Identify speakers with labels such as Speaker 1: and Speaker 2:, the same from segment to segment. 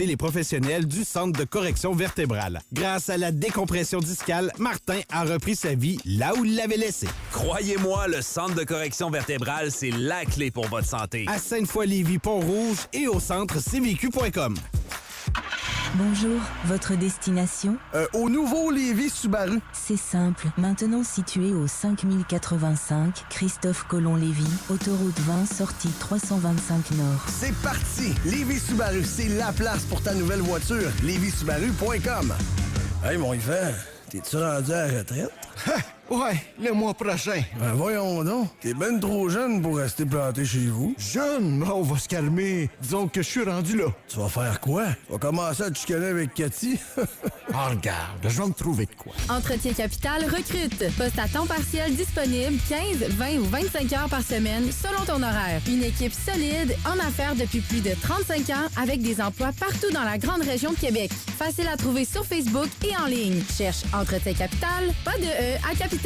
Speaker 1: Les professionnels du Centre de correction vertébrale. Grâce à la décompression discale, Martin a repris sa vie là où il l'avait laissé.
Speaker 2: Croyez-moi, le Centre de correction vertébrale, c'est la clé pour votre santé.
Speaker 1: À Sainte-Foy-Lévis, Pont-Rouge et au centre cvq.com.
Speaker 3: Bonjour, votre destination?
Speaker 4: Au nouveau Lévis Subaru.
Speaker 3: C'est simple. Maintenant situé au 5085 Christophe Colomb-Lévis, autoroute 20, sortie 325 Nord.
Speaker 4: C'est parti! Lévis Subaru, c'est la place pour ta nouvelle voiture. LévisSubaru.com. Hey, mon Yvan, t'es-tu rendu à la retraite?
Speaker 5: Ouais, le mois prochain.
Speaker 4: Ben voyons donc, t'es ben trop jeune pour rester planté chez vous.
Speaker 5: Jeune? On va se calmer. Disons que je suis rendu là.
Speaker 4: Tu vas faire quoi? Tu vas commencer à te chicaner avec Cathy?
Speaker 5: Regarde, je vais me trouver de quoi.
Speaker 6: Entretien Capital recrute. Poste à temps partiel disponible 15, 20 ou 25 heures par semaine selon ton horaire. Une équipe solide en affaires depuis plus de 35 ans avec des emplois partout dans la grande région de Québec. Facile à trouver sur Facebook et en ligne. Cherche Entretien Capital, pas de E à Capital.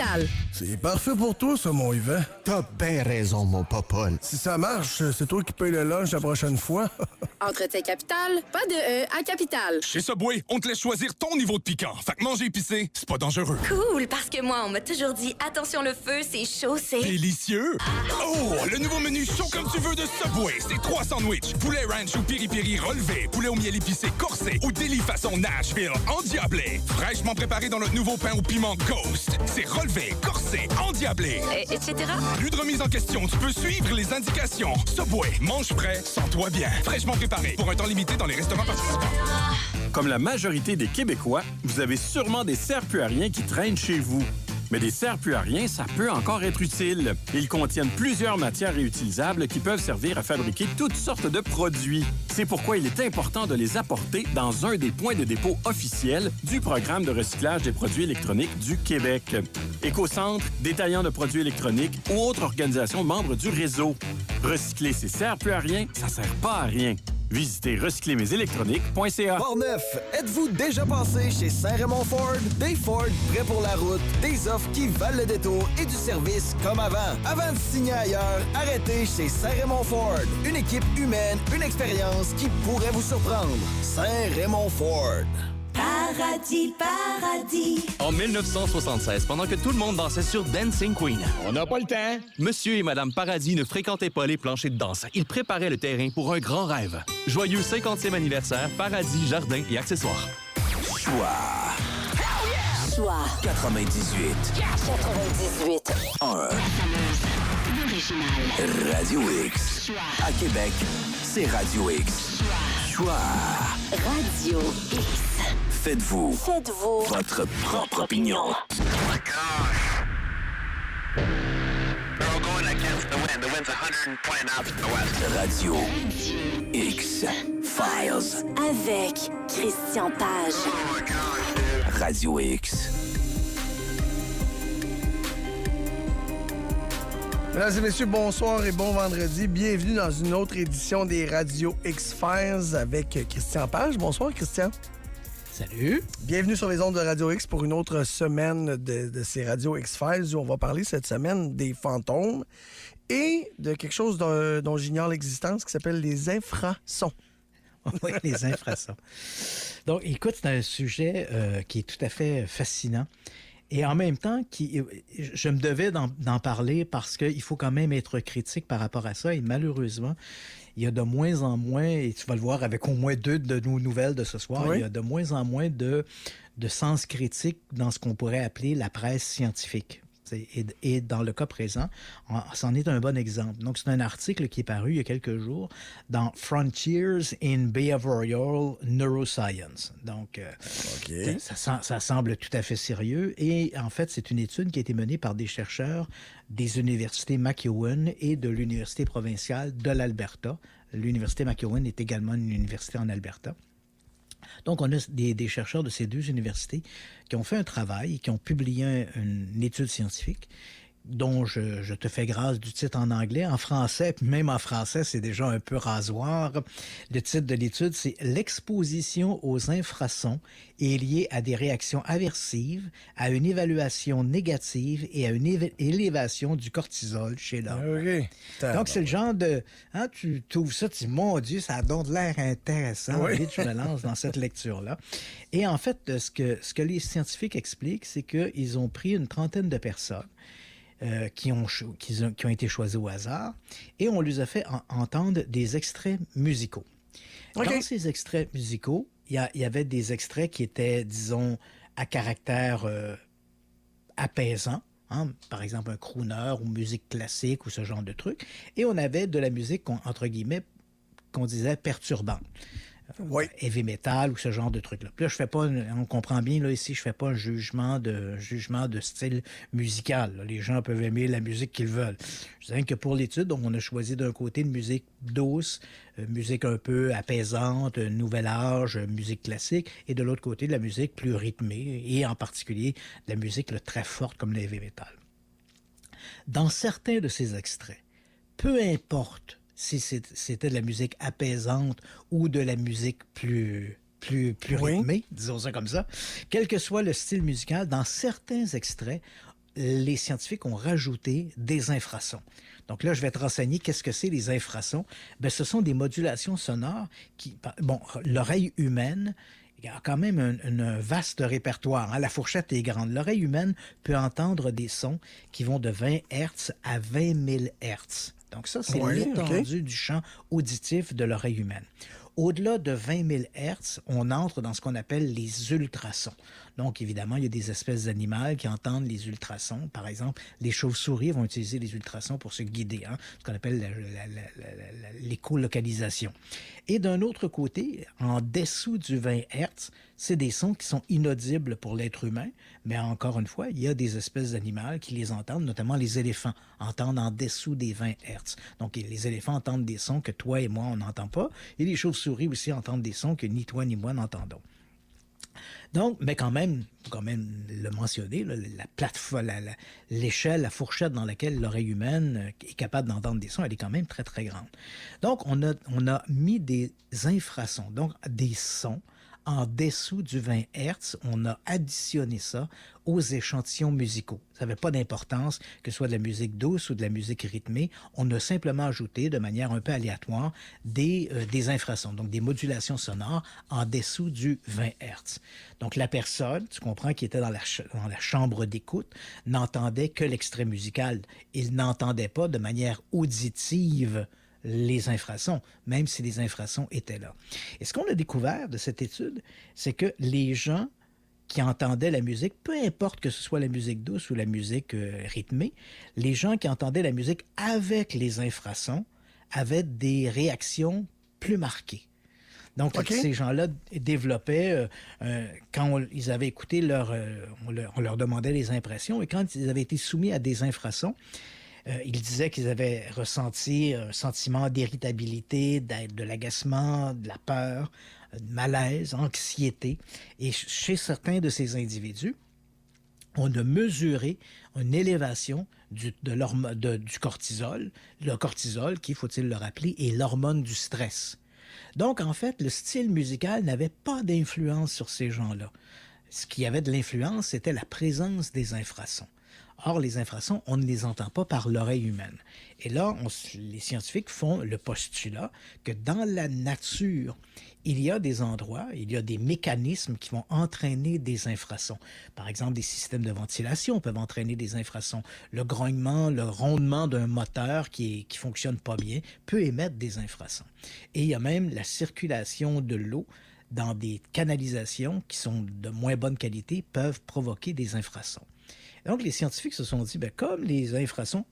Speaker 4: C'est parfait pour toi, ça, mon Yvan.
Speaker 5: T'as bien raison, mon popole.
Speaker 4: Si ça marche, c'est toi qui paye le lunch la prochaine fois.
Speaker 6: Entretien Capital, pas de E à Capital.
Speaker 7: Chez Subway, on te laisse choisir ton niveau de piquant. Fait que manger épicé, c'est pas dangereux.
Speaker 8: Cool, parce que moi, on m'a toujours dit, attention le feu, c'est chaud, c'est...
Speaker 7: Délicieux! Oh, le nouveau menu chaud comme tu veux de Subway. C'est 3 sandwichs. Poulet ranch ou piri-piri relevé. Poulet au miel épicé corsé. Ou délit façon Nashville endiablé. Fraîchement préparé dans notre nouveau pain au piment Ghost. C'est relevé, corsé, endiablé.
Speaker 8: etc.
Speaker 7: Plus de remise en question. Tu peux suivre les indications. Subway, mange frais, sens-toi bien. Fraîchement préparé pour un temps limité dans les restaurants participants.
Speaker 9: Comme la majorité des Québécois, vous avez sûrement des serre-plus-à-rien qui traînent chez vous. Mais des serre-plus-à-rien, ça peut encore être utile. Ils contiennent plusieurs matières réutilisables qui peuvent servir à fabriquer toutes sortes de produits. C'est pourquoi il est important de les apporter dans un des points de dépôt officiels du programme de recyclage des produits électroniques du Québec. Écocentre, détaillant de produits électroniques ou autres organisations membres du réseau. Recycler ces serre-plus-à-rien, ça sert pas à rien. Visitez recyclermesélectroniques.ca.
Speaker 10: Port-Neuf, êtes-vous déjà passé chez Saint-Raymond Ford? Des Ford prêts pour la route, des offres qui valent le détour et du service comme avant. Avant de signer ailleurs, arrêtez chez Saint-Raymond Ford. Une équipe humaine, une expérience qui pourrait vous surprendre. Saint-Raymond Ford.
Speaker 11: Paradis, paradis.
Speaker 12: En 1976, pendant que tout le monde dansait sur Dancing Queen.
Speaker 13: On n'a pas le temps.
Speaker 12: Monsieur et Madame Paradis ne fréquentaient pas les planchers de danse. Ils préparaient le terrain pour un grand rêve. Joyeux 50e anniversaire, Paradis, Jardins et accessoires.
Speaker 2: Choix.
Speaker 11: Choix.
Speaker 2: 98.
Speaker 11: 98.
Speaker 2: 1. Radio X.
Speaker 11: Choix.
Speaker 2: À Québec, c'est Radio X. Choix.
Speaker 11: Radio X.
Speaker 2: Faites-vous votre propre opinion. Radio X Files.
Speaker 11: Avec Christian Page.
Speaker 2: Radio X.
Speaker 4: Mesdames et messieurs, bonsoir et bon vendredi. Bienvenue dans une autre édition des Radio X-Files avec Christian Page. Bonsoir, Christian.
Speaker 14: Salut.
Speaker 4: Bienvenue sur les ondes de Radio X pour une autre semaine de ces Radio X-Files où on va parler cette semaine des fantômes et de quelque chose dont j'ignore l'existence qui s'appelle les infrasons.
Speaker 14: Oui, les infrasons. Donc, écoute, c'est un sujet qui est tout à fait fascinant. Et en même temps, je me devais d'en parler parce qu'il faut quand même être critique par rapport à ça. Et malheureusement, il y a de moins en moins, et tu vas le voir avec au moins 2 de nos nouvelles de ce soir, oui. Il y a de moins en moins de sens critique dans ce qu'on pourrait appeler la presse scientifique. Et dans le cas présent, c'en est un bon exemple. Donc, c'est un article qui est paru il y a quelques jours dans Frontiers in Behavioral Neuroscience. Donc, okay. ça semble tout à fait sérieux. Et en fait, c'est une étude qui a été menée par des chercheurs des universités McEwen et de l'Université provinciale de l'Alberta. L'Université McEwen est également une université en Alberta. Donc, on a des chercheurs de ces 2 universités qui ont fait un travail et qui ont publié une étude scientifique dont je te fais grâce du titre en anglais. En français, puis même en français, c'est déjà un peu rasoir. Le titre de l'étude, c'est « L'exposition aux infrasons est liée à des réactions aversives, à une évaluation négative et à une élévation du cortisol chez l'homme. »
Speaker 4: OK.
Speaker 14: Donc, c'est le genre de... Hein, tu ouvres ça, tu dis « Mon Dieu, ça a donc de l'air intéressant. »
Speaker 4: Oui.
Speaker 14: Vite, je me lance dans cette lecture-là. Et en fait, ce que les scientifiques expliquent, c'est qu'ils ont pris une trentaine de personnes qui ont été choisis au hasard, et on les a fait entendre des extraits musicaux.
Speaker 4: Okay.
Speaker 14: Dans ces extraits musicaux, il y avait des extraits qui étaient, disons, à caractère apaisant, hein, par exemple un crooner ou musique classique ou ce genre de truc, et on avait de la musique, entre guillemets, qu'on disait perturbante.
Speaker 4: Oui.
Speaker 14: Heavy metal ou ce genre de truc-là. Puis là, je fais pas, on comprend bien, là, ici, je fais pas un jugement de style musical. Là. Les gens peuvent aimer la musique qu'ils veulent. Je dis que pour l'étude, on a choisi d'un côté une musique douce, musique un peu apaisante, nouvel âge, musique classique, et de l'autre côté, de la musique plus rythmée, et en particulier de la musique là, très forte comme le heavy metal. Dans certains de ces extraits, peu importe si c'était de la musique apaisante ou de la musique plus rythmée, disons ça comme ça. Quel que soit le style musical, dans certains extraits, les scientifiques ont rajouté des infrasons. Donc là, je vais te renseigner qu'est-ce que c'est les infrasons. Bien, ce sont des modulations sonores qui... Bon, l'oreille humaine... Il y a quand même un vaste répertoire. Hein? La fourchette est grande. L'oreille humaine peut entendre des sons qui vont de 20 Hz à 20 000 Hz. Donc ça, c'est l'étendue du champ auditif de l'oreille humaine. Au-delà de 20 000 Hz, on entre dans ce qu'on appelle les ultrasons. Donc, évidemment, il y a des espèces d'animaux qui entendent les ultrasons. Par exemple, les chauves-souris vont utiliser les ultrasons pour se guider, hein, ce qu'on appelle l'écolocalisation. Et d'un autre côté, en dessous du 20 Hz, c'est des sons qui sont inaudibles pour l'être humain, mais encore une fois, il y a des espèces d'animaux qui les entendent, notamment les éléphants entendent en dessous des 20 Hz. Donc, les éléphants entendent des sons que toi et moi, on n'entend pas, et les chauves-souris aussi entendent des sons que ni toi ni moi n'entendons. Donc, mais quand même le mentionner, là, la plateforme, l'échelle, la fourchette dans laquelle l'oreille humaine est capable d'entendre des sons, elle est quand même très, très grande. Donc, on a mis des infrasons, donc des sons en dessous du 20 Hz, on a additionné ça aux échantillons musicaux. Ça n'avait pas d'importance que ce soit de la musique douce ou de la musique rythmée. On a simplement ajouté de manière un peu aléatoire des infrasons, donc des modulations sonores en dessous du 20 Hz. Donc la personne, tu comprends, qui était dans la chambre d'écoute, n'entendait que l'extrait musical. Il n'entendait pas de manière auditive les infrasons, même si les infrasons étaient là. Et ce qu'on a découvert de cette étude, c'est que les gens qui entendaient la musique, peu importe que ce soit la musique douce ou la musique rythmée, les gens qui entendaient la musique avec les infrasons avaient des réactions plus marquées. Donc, ces gens-là développaient, quand ils avaient écouté on leur demandait les impressions, et quand ils avaient été soumis à des infrasons, ils disaient qu'ils avaient ressenti un sentiment d'irritabilité, de l'agacement, de la peur, de malaise, anxiété. Et chez certains de ces individus, on a mesuré une élévation du cortisol. Le cortisol, qui, faut-il le rappeler, est l'hormone du stress. Donc, en fait, le style musical n'avait pas d'influence sur ces gens-là. Ce qui avait de l'influence, c'était la présence des infrasons. Or, les infrasons, on ne les entend pas par l'oreille humaine. Et là, les scientifiques font le postulat que dans la nature, il y a des endroits, il y a des mécanismes qui vont entraîner des infrasons. Par exemple, des systèmes de ventilation peuvent entraîner des infrasons. Le grognement, le rondement d'un moteur qui fonctionne pas bien peut émettre des infrasons. Et il y a même la circulation de l'eau dans des canalisations qui sont de moins bonne qualité peuvent provoquer des infrasons. Donc, les scientifiques se sont dit, comme les infrasons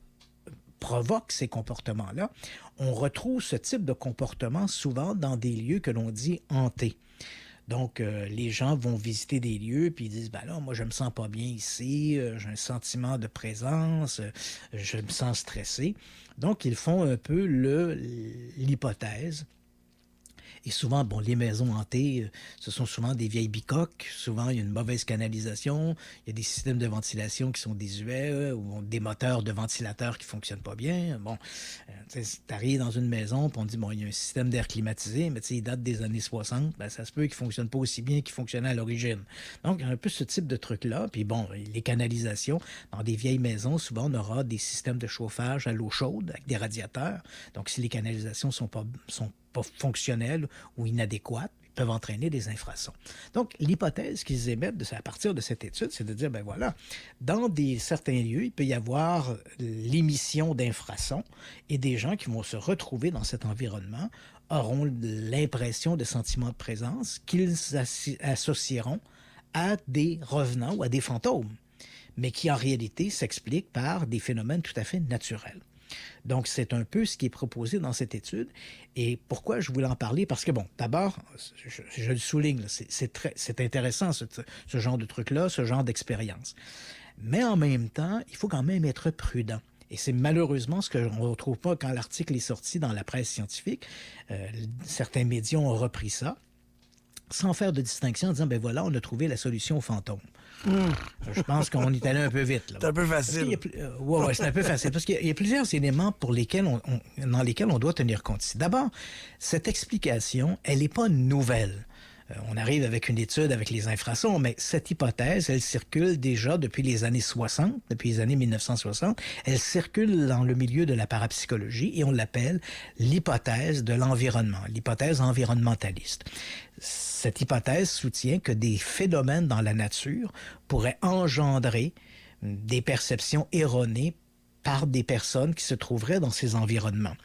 Speaker 14: provoquent ces comportements-là, on retrouve ce type de comportement souvent dans des lieux que l'on dit hantés. Donc, les gens vont visiter des lieux puis ils disent, là, moi, je me sens pas bien ici, j'ai un sentiment de présence, je me sens stressé. Donc, ils font un peu l'hypothèse Et souvent, bon, les maisons hantées, ce sont souvent des vieilles bicoques. Souvent, il y a une mauvaise canalisation. Il y a des systèmes de ventilation qui sont désuets ou des moteurs de ventilateurs qui ne fonctionnent pas bien. Bon, tu arrives dans une maison puis on dit, bon, il y a un système d'air climatisé, mais il date des années 60. Ben, ça se peut qu'il ne fonctionne pas aussi bien qu'il fonctionnait à l'origine. Donc, il y a un peu ce type de truc-là. Puis bon, les canalisations, dans des vieilles maisons, souvent, on aura des systèmes de chauffage à l'eau chaude avec des radiateurs. Donc, si les canalisations sont pas fonctionnelles ou inadéquates, ils peuvent entraîner des infrasons. Donc, l'hypothèse qu'ils émettent à partir de cette étude, c'est de dire, ben voilà, dans certains lieux, il peut y avoir l'émission d'infrasons et des gens qui vont se retrouver dans cet environnement auront l'impression de sentiments de présence qu'ils associeront à des revenants ou à des fantômes, mais qui en réalité s'expliquent par des phénomènes tout à fait naturels. Donc, c'est un peu ce qui est proposé dans cette étude. Et pourquoi je voulais en parler? Parce que, bon, d'abord, je le souligne, c'est intéressant ce genre de truc-là, ce genre d'expérience. Mais en même temps, il faut quand même être prudent. Et c'est malheureusement ce qu'on ne retrouve pas quand l'article est sorti dans la presse scientifique. Certains médias ont repris ça, sans faire de distinction en disant, ben voilà, on a trouvé la solution aux fantômes. Je pense qu'on est allé un peu vite.
Speaker 4: C'est un peu facile.
Speaker 14: Oui, c'est un peu facile. Parce qu'il y a plusieurs éléments dans lesquels on doit tenir compte. D'abord, cette explication, elle n'est pas nouvelle. On arrive avec une étude avec les infrasons, mais cette hypothèse, elle circule déjà depuis les années 60, depuis les années 1960. Elle circule dans le milieu de la parapsychologie et on l'appelle l'hypothèse de l'environnement, l'hypothèse environnementaliste. Cette hypothèse soutient que des phénomènes dans la nature pourraient engendrer des perceptions erronées par des personnes qui se trouveraient dans ces environnements.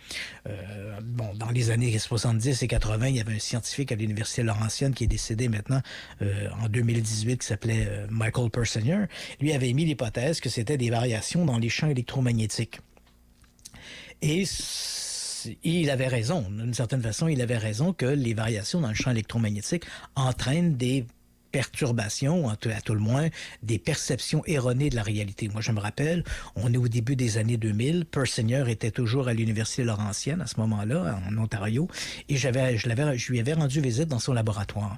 Speaker 14: Dans les années 70 et 80, il y avait un scientifique à l'Université Laurentienne qui est décédé maintenant en 2018 qui s'appelait Michael Persinger. Lui avait émis l'hypothèse que c'était des variations dans les champs électromagnétiques. Et il avait raison. D'une certaine façon, il avait raison que les variations dans le champ électromagnétique entraînent des perturbations, à tout le moins, des perceptions erronées de la réalité. Moi, je me rappelle, on est au début des années 2000, Persinger était toujours à l'Université Laurentienne à ce moment-là, en Ontario, et je lui avais rendu visite dans son laboratoire.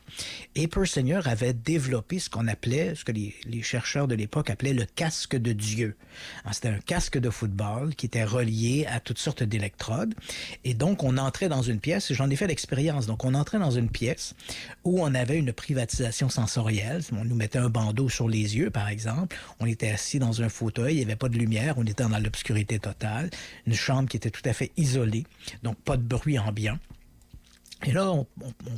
Speaker 14: Et Persinger avait développé ce qu'on appelait, ce que les chercheurs de l'époque appelaient le casque de Dieu. C'était un casque de football qui était relié à toutes sortes d'électrodes, et donc on entrait dans une pièce, et j'en ai fait l'expérience, donc on entrait dans une pièce où on avait une privatisation sensorielle. On nous mettait un bandeau sur les yeux, par exemple. On était assis dans un fauteuil, il n'y avait pas de lumière, on était dans l'obscurité totale. Une chambre qui était tout à fait isolée, donc pas de bruit ambiant. Et là, on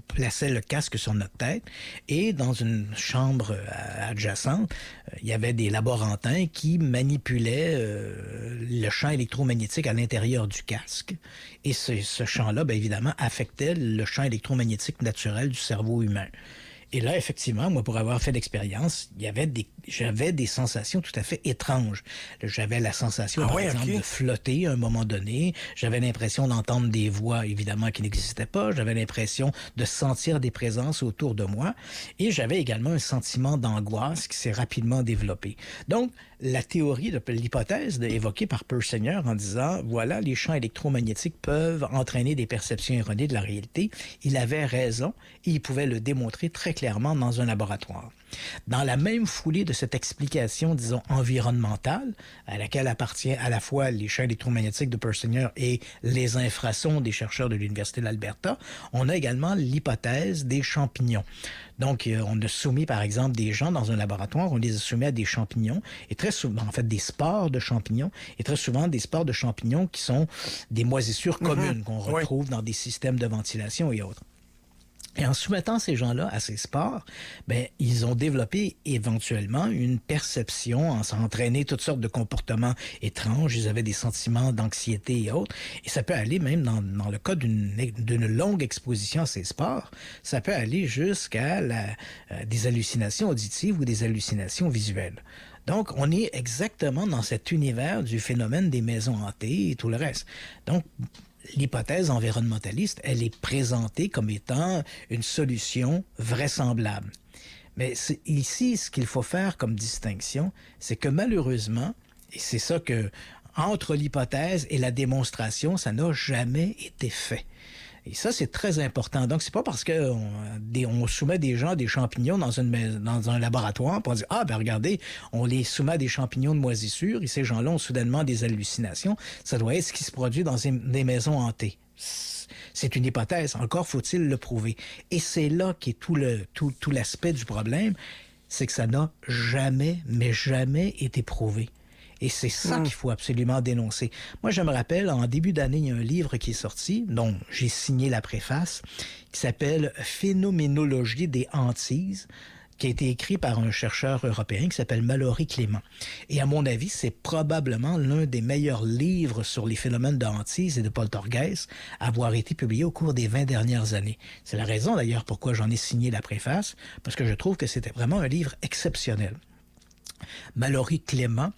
Speaker 14: plaçait le casque sur notre tête et dans une chambre adjacente, il y avait des laborantins qui manipulaient le champ électromagnétique à l'intérieur du casque. Et ce champ-là, bien évidemment, affectait le champ électromagnétique naturel du cerveau humain. Et là, effectivement, moi, pour avoir fait l'expérience, j'avais des sensations tout à fait étranges. J'avais la sensation, par exemple, de flotter à un moment donné. J'avais l'impression d'entendre des voix, évidemment, qui n'existaient pas. J'avais l'impression de sentir des présences autour de moi. Et j'avais également un sentiment d'angoisse qui s'est rapidement développé. Donc, la théorie, l'hypothèse évoquée par Persinger en disant, voilà, les champs électromagnétiques peuvent entraîner des perceptions erronées de la réalité. Il avait raison et il pouvait le démontrer très clairement dans un laboratoire. Dans la même foulée de cette explication, disons, environnementale, à laquelle appartient à la fois les champs électromagnétiques de Persinger et les infrasons des chercheurs de l'Université de l'Alberta, on a également l'hypothèse des champignons. Donc, on a soumis, par exemple, des gens dans un laboratoire, on les a soumis à des champignons, et très souvent, en fait, des spores de champignons, et très souvent des spores de champignons qui sont des moisissures communes qu'on retrouve dans des systèmes de ventilation et autres. Et en soumettant ces gens-là à ces spores, ils ont développé éventuellement une perception, ça a entraîné toutes sortes de comportements étranges. Ils avaient des sentiments d'anxiété et autres. Et ça peut aller même dans le cas d'une longue exposition à ces spores, ça peut aller jusqu'à des hallucinations auditives ou des hallucinations visuelles. Donc, on est exactement dans cet univers du phénomène des maisons hantées et tout le reste. Donc, l'hypothèse environnementaliste, elle est présentée comme étant une solution vraisemblable. Mais ici, ce qu'il faut faire comme distinction, c'est que malheureusement, et c'est ça que, entre l'hypothèse et la démonstration, ça n'a jamais été fait. Et ça, c'est très important. Donc, c'est pas parce qu'on soumet des gens à des champignons dans un laboratoire pour dire « Ah, ben regardez, on les soumet à des champignons de moisissure et ces gens-là ont soudainement des hallucinations. » Ça doit être ce qui se produit dans des maisons hantées. C'est une hypothèse. Encore faut-il le prouver. Et c'est là qu'est tout l'aspect du problème, c'est que ça n'a jamais, mais jamais été prouvé. Et c'est ça qu'il faut absolument dénoncer. Moi, je me rappelle, en début d'année, il y a un livre qui est sorti, dont j'ai signé la préface, qui s'appelle « Phénoménologie des hantises », qui a été écrit par un chercheur européen qui s'appelle Mallory Clément. Et à mon avis, c'est probablement l'un des meilleurs livres sur les phénomènes de hantise et de poltergeist à avoir été publié au cours des 20 dernières années. C'est la raison d'ailleurs pourquoi j'en ai signé la préface, parce que je trouve que c'était vraiment un livre exceptionnel. Mallory Clément,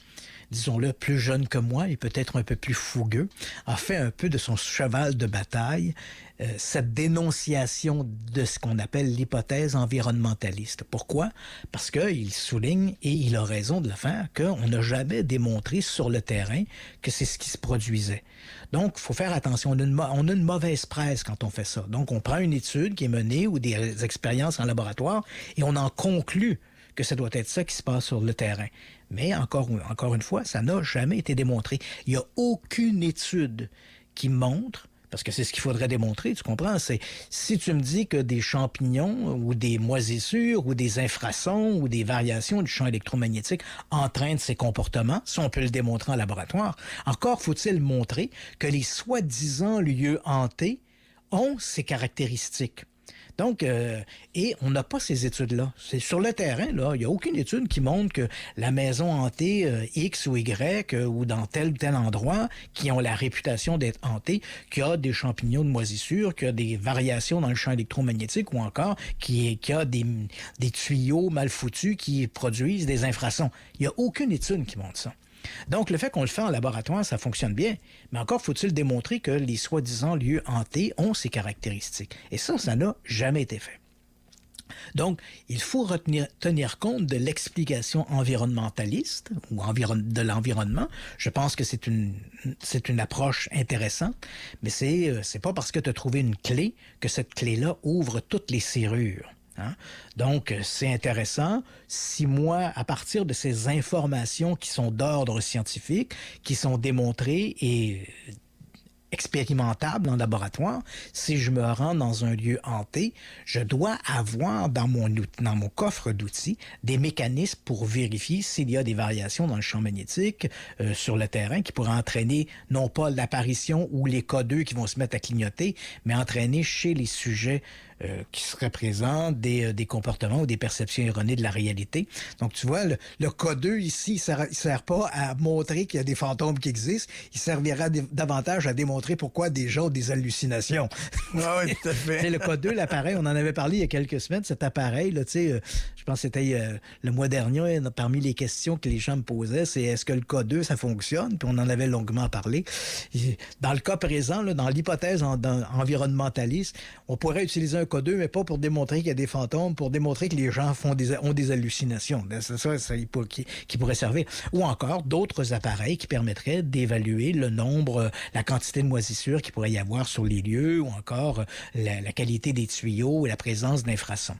Speaker 14: disons-le, plus jeune que moi et peut-être un peu plus fougueux, a fait un peu de son cheval de bataille cette dénonciation de ce qu'on appelle l'hypothèse environnementaliste. Pourquoi? Parce qu'il souligne, et il a raison de le faire, qu'on n'a jamais démontré sur le terrain que c'est ce qui se produisait. Donc, il faut faire attention. On a une mauvaise presse quand on fait ça. Donc, on prend une étude qui est menée ou des expériences en laboratoire et on en conclut que ça doit être ça qui se passe sur le terrain. Mais encore une fois, ça n'a jamais été démontré. Il n'y a aucune étude qui montre, parce que c'est ce qu'il faudrait démontrer, tu comprends? C'est si tu me dis que des champignons ou des moisissures ou des infrasons ou des variations du champ électromagnétique entraînent ces comportements, si on peut le démontrer en laboratoire, encore faut-il montrer que les soi-disant lieux hantés ont ces caractéristiques. Donc, et on n'a pas ces études-là. C'est sur le terrain, là, il n'y a aucune étude qui montre que la maison hantée X ou Y ou dans tel ou tel endroit qui ont la réputation d'être hantée, qu'il y a des champignons de moisissure, qu'il y a des variations dans le champ électromagnétique ou encore qu'il y a des tuyaux mal foutus qui produisent des infrasons. Il n'y a aucune étude qui montre ça. Donc, le fait qu'on le fait en laboratoire, ça fonctionne bien, mais encore faut-il démontrer que les soi-disant lieux hantés ont ces caractéristiques. Et ça n'a jamais été fait. Donc, il faut tenir compte de l'explication environnementaliste ou de l'environnement. Je pense que c'est une approche intéressante, mais c'est pas parce que tu as trouvé une clé que cette clé-là ouvre toutes les serrures. Hein? Donc, c'est intéressant. Si moi, à partir de ces informations qui sont d'ordre scientifique, qui sont démontrées et expérimentables en laboratoire, si je me rends dans un lieu hanté, je dois avoir dans mon coffre d'outils des mécanismes pour vérifier s'il y a des variations dans le champ magnétique sur le terrain qui pourraient entraîner non pas l'apparition ou les K2 qui vont se mettre à clignoter, mais entraîner chez les sujets qui seraient présents des comportements ou des perceptions erronées de la réalité. Donc, tu vois, le K2 ici, il sert pas à montrer qu'il y a des fantômes qui existent, il servira davantage à démontrer pourquoi des gens ont des hallucinations.
Speaker 4: Ah oui, tout à fait.
Speaker 14: Le K2, l'appareil, on en avait parlé il y a quelques semaines, cet appareil, là, je pense que c'était le mois dernier, parmi les questions que les gens me posaient, c'est est-ce que le K2, ça fonctionne? Puis on en avait longuement parlé. Dans le cas présent, là, dans l'hypothèse environnementaliste, on pourrait utiliser un K2, mais pas pour démontrer qu'il y a des fantômes, pour démontrer que les gens ont des hallucinations. C'est ça qui pourrait servir. Ou encore d'autres appareils qui permettraient d'évaluer le nombre, la quantité de moisissures qu'il pourrait y avoir sur les lieux, ou encore la qualité des tuyaux et la présence d'infrasons.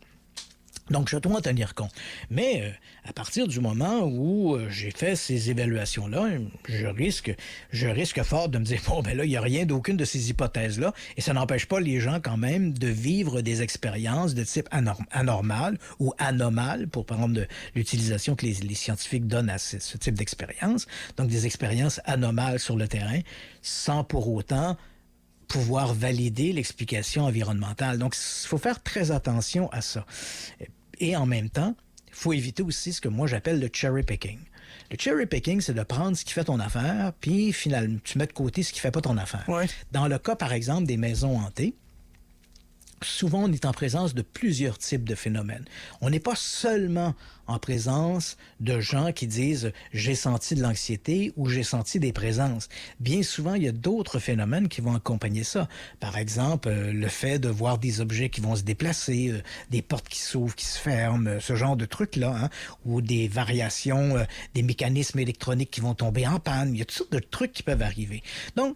Speaker 14: Donc, je dois en tenir compte. Mais à partir du moment où j'ai fait ces évaluations-là, je risque fort de me dire, bon, ben là, il n'y a rien d'aucune de ces hypothèses-là, et ça n'empêche pas les gens quand même de vivre des expériences de type anormal ou anomale, pour prendre de l'utilisation que les scientifiques donnent à ce type d'expérience, donc des expériences anomales sur le terrain, sans pour autant pouvoir valider l'explication environnementale. Donc, il faut faire très attention à ça. Et en même temps, il faut éviter aussi ce que moi j'appelle le cherry picking. Le cherry picking, c'est de prendre ce qui fait ton affaire, puis finalement, tu mets de côté ce qui fait pas ton affaire. Ouais. Dans le cas, par exemple, des maisons hantées, souvent, on est en présence de plusieurs types de phénomènes. On n'est pas seulement en présence de gens qui disent « j'ai senti de l'anxiété » ou « j'ai senti des présences ». Bien souvent, il y a d'autres phénomènes qui vont accompagner ça. Par exemple, le fait de voir des objets qui vont se déplacer, des portes qui s'ouvrent, qui se ferment, ce genre de trucs-là, hein, ou des variations, des mécanismes électroniques qui vont tomber en panne. Il y a toutes sortes de trucs qui peuvent arriver. Donc,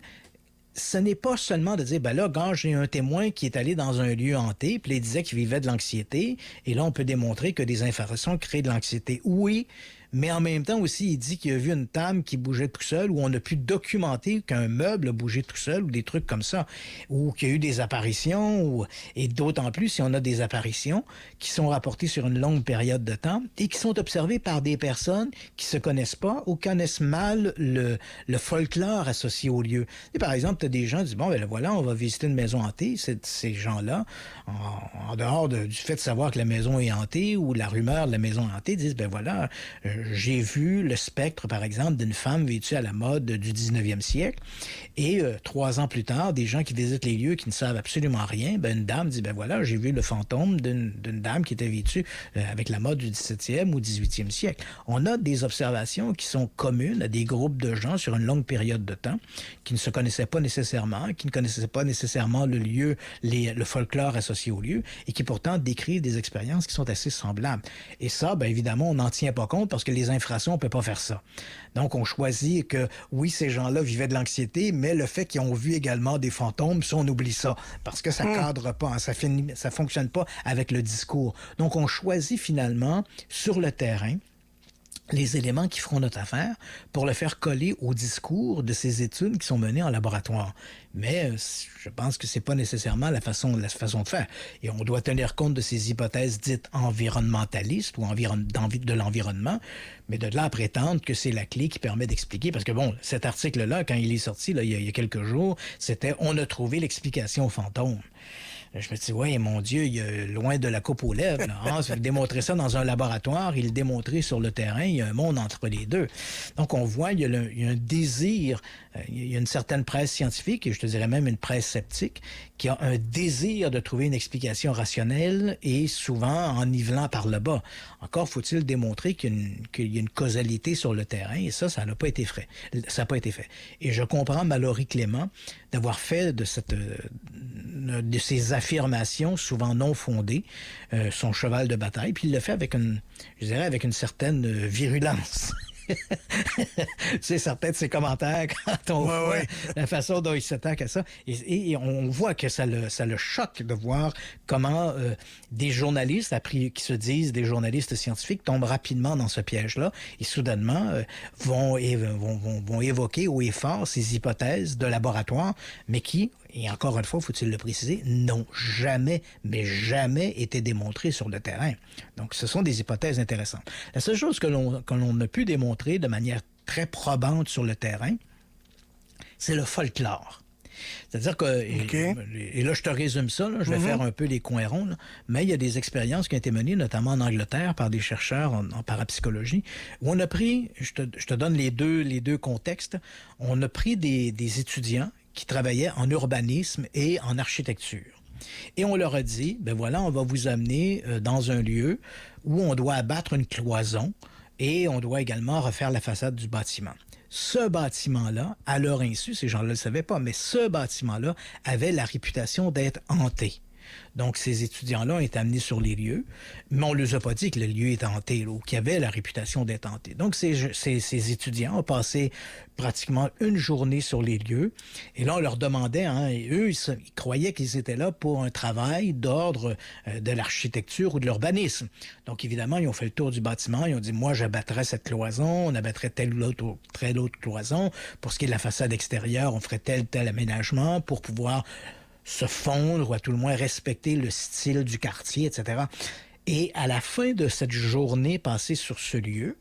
Speaker 14: ce n'est pas seulement de dire, ben là, quand j'ai un témoin qui est allé dans un lieu hanté, puis il disait qu'il vivait de l'anxiété, et là, on peut démontrer que des infrasons créent de l'anxiété. Oui, mais en même temps aussi, il dit qu'il a vu une table qui bougeait tout seul, ou on a pu documenter qu'un meuble a bougé tout seul, ou des trucs comme ça, ou qu'il y a eu des apparitions, et d'autant plus si on a des apparitions qui sont rapportées sur une longue période de temps et qui sont observées par des personnes qui se connaissent pas ou connaissent mal le folklore associé au lieu. Et par exemple, tu as des gens qui disent, bon, ben voilà, on va visiter une maison hantée. Ces gens-là, en dehors du fait de savoir que la maison est hantée ou la rumeur de la maison hantée, disent, ben voilà, j'ai vu le spectre, par exemple, d'une femme vêtue à la mode du 19e siècle. Et 3 ans plus tard, des gens qui visitent les lieux qui ne savent absolument rien, ben une dame dit, ben voilà, j'ai vu le fantôme d'une dame qui était vêtue avec la mode du 17e ou 18e siècle. On a des observations qui sont communes à des groupes de gens sur une longue période de temps, qui ne se connaissaient pas nécessairement, qui ne connaissaient pas nécessairement le lieu, le folklore associé au lieu, et qui pourtant décrivent des expériences qui sont assez semblables. Et ça, ben évidemment, on n'en tient pas compte parce que les infrasons, on ne peut pas faire ça. Donc, on choisit que, oui, ces gens-là vivaient de l'anxiété, mais le fait qu'ils ont vu également des fantômes, ça, on oublie ça, parce que ça cadre pas, ça fonctionne pas avec le discours. Donc, on choisit finalement, sur le terrain, les éléments qui feront notre affaire pour le faire coller au discours de ces études qui sont menées en laboratoire. Mais je pense que c'est pas nécessairement la façon de faire. Et on doit tenir compte de ces hypothèses dites environnementalistes ou de l'environnement, mais de là à prétendre que c'est la clé qui permet d'expliquer. Parce que bon, cet article-là, quand il est sorti là, il y a quelques jours, c'était « On a trouvé l'explication aux fantômes ». Je me dis, ouais, mon Dieu, il est loin de la coupe aux lèvres. Démontrer ça dans un laboratoire, il le démontrer sur le terrain, il y a un monde entre les deux. Donc, on voit, il y a un désir, il y a une certaine presse scientifique, et je te dirais même une presse sceptique, qui a un désir de trouver une explication rationnelle et souvent en nivelant par le bas. Encore faut-il démontrer qu'il y a une causalité sur le terrain, et ça n'a pas été fait. Ça n'a pas été fait. Et je comprends Mallory Clément d'avoir fait de ces affirmations souvent non fondées son cheval de bataille, puis il le fait avec une certaine virulence. C'est certain de ses commentaires quand on voit la façon dont il s'attaque à ça. Et on voit que ça le choque de voir comment des journalistes, qui se disent des journalistes scientifiques, tombent rapidement dans ce piège-là et soudainement vont évoquer haut et fort ces hypothèses de laboratoire, mais qui, et encore une fois, faut-il le préciser, n'ont jamais, mais jamais été démontrées sur le terrain. Donc, ce sont des hypothèses intéressantes. La seule chose que l'on a pu démontrer de manière très probante sur le terrain, c'est le folklore. C'est-à-dire que, et là, je te résume ça, là, je vais faire un peu les coins ronds, là, mais il y a des expériences qui ont été menées, notamment en Angleterre, par des chercheurs en parapsychologie, où on a pris, je te donne les deux contextes, on a pris des étudiants qui travaillaient en urbanisme et en architecture. Et on leur a dit, ben voilà, on va vous amener dans un lieu où on doit abattre une cloison et on doit également refaire la façade du bâtiment. Ce bâtiment-là, à leur insu, ces gens-là ne le savaient pas, mais ce bâtiment-là avait la réputation d'être hanté. Donc, ces étudiants-là ont été amenés sur les lieux, mais on ne leur a pas dit que le lieu était hanté, ou qu'il avait la réputation d'être hanté. Donc, ces étudiants ont passé pratiquement une journée sur les lieux, et là, on leur demandait, et eux, ils croyaient qu'ils étaient là pour un travail d'ordre de l'architecture ou de l'urbanisme. Donc, évidemment, ils ont fait le tour du bâtiment, ils ont dit, moi, j'abattrais cette cloison, on abattrait telle ou autre cloison. Pour ce qui est de la façade extérieure, on ferait tel aménagement pour pouvoir se fondre ou à tout le moins respecter le style du quartier, etc. Et à la fin de cette journée passée sur ce lieu,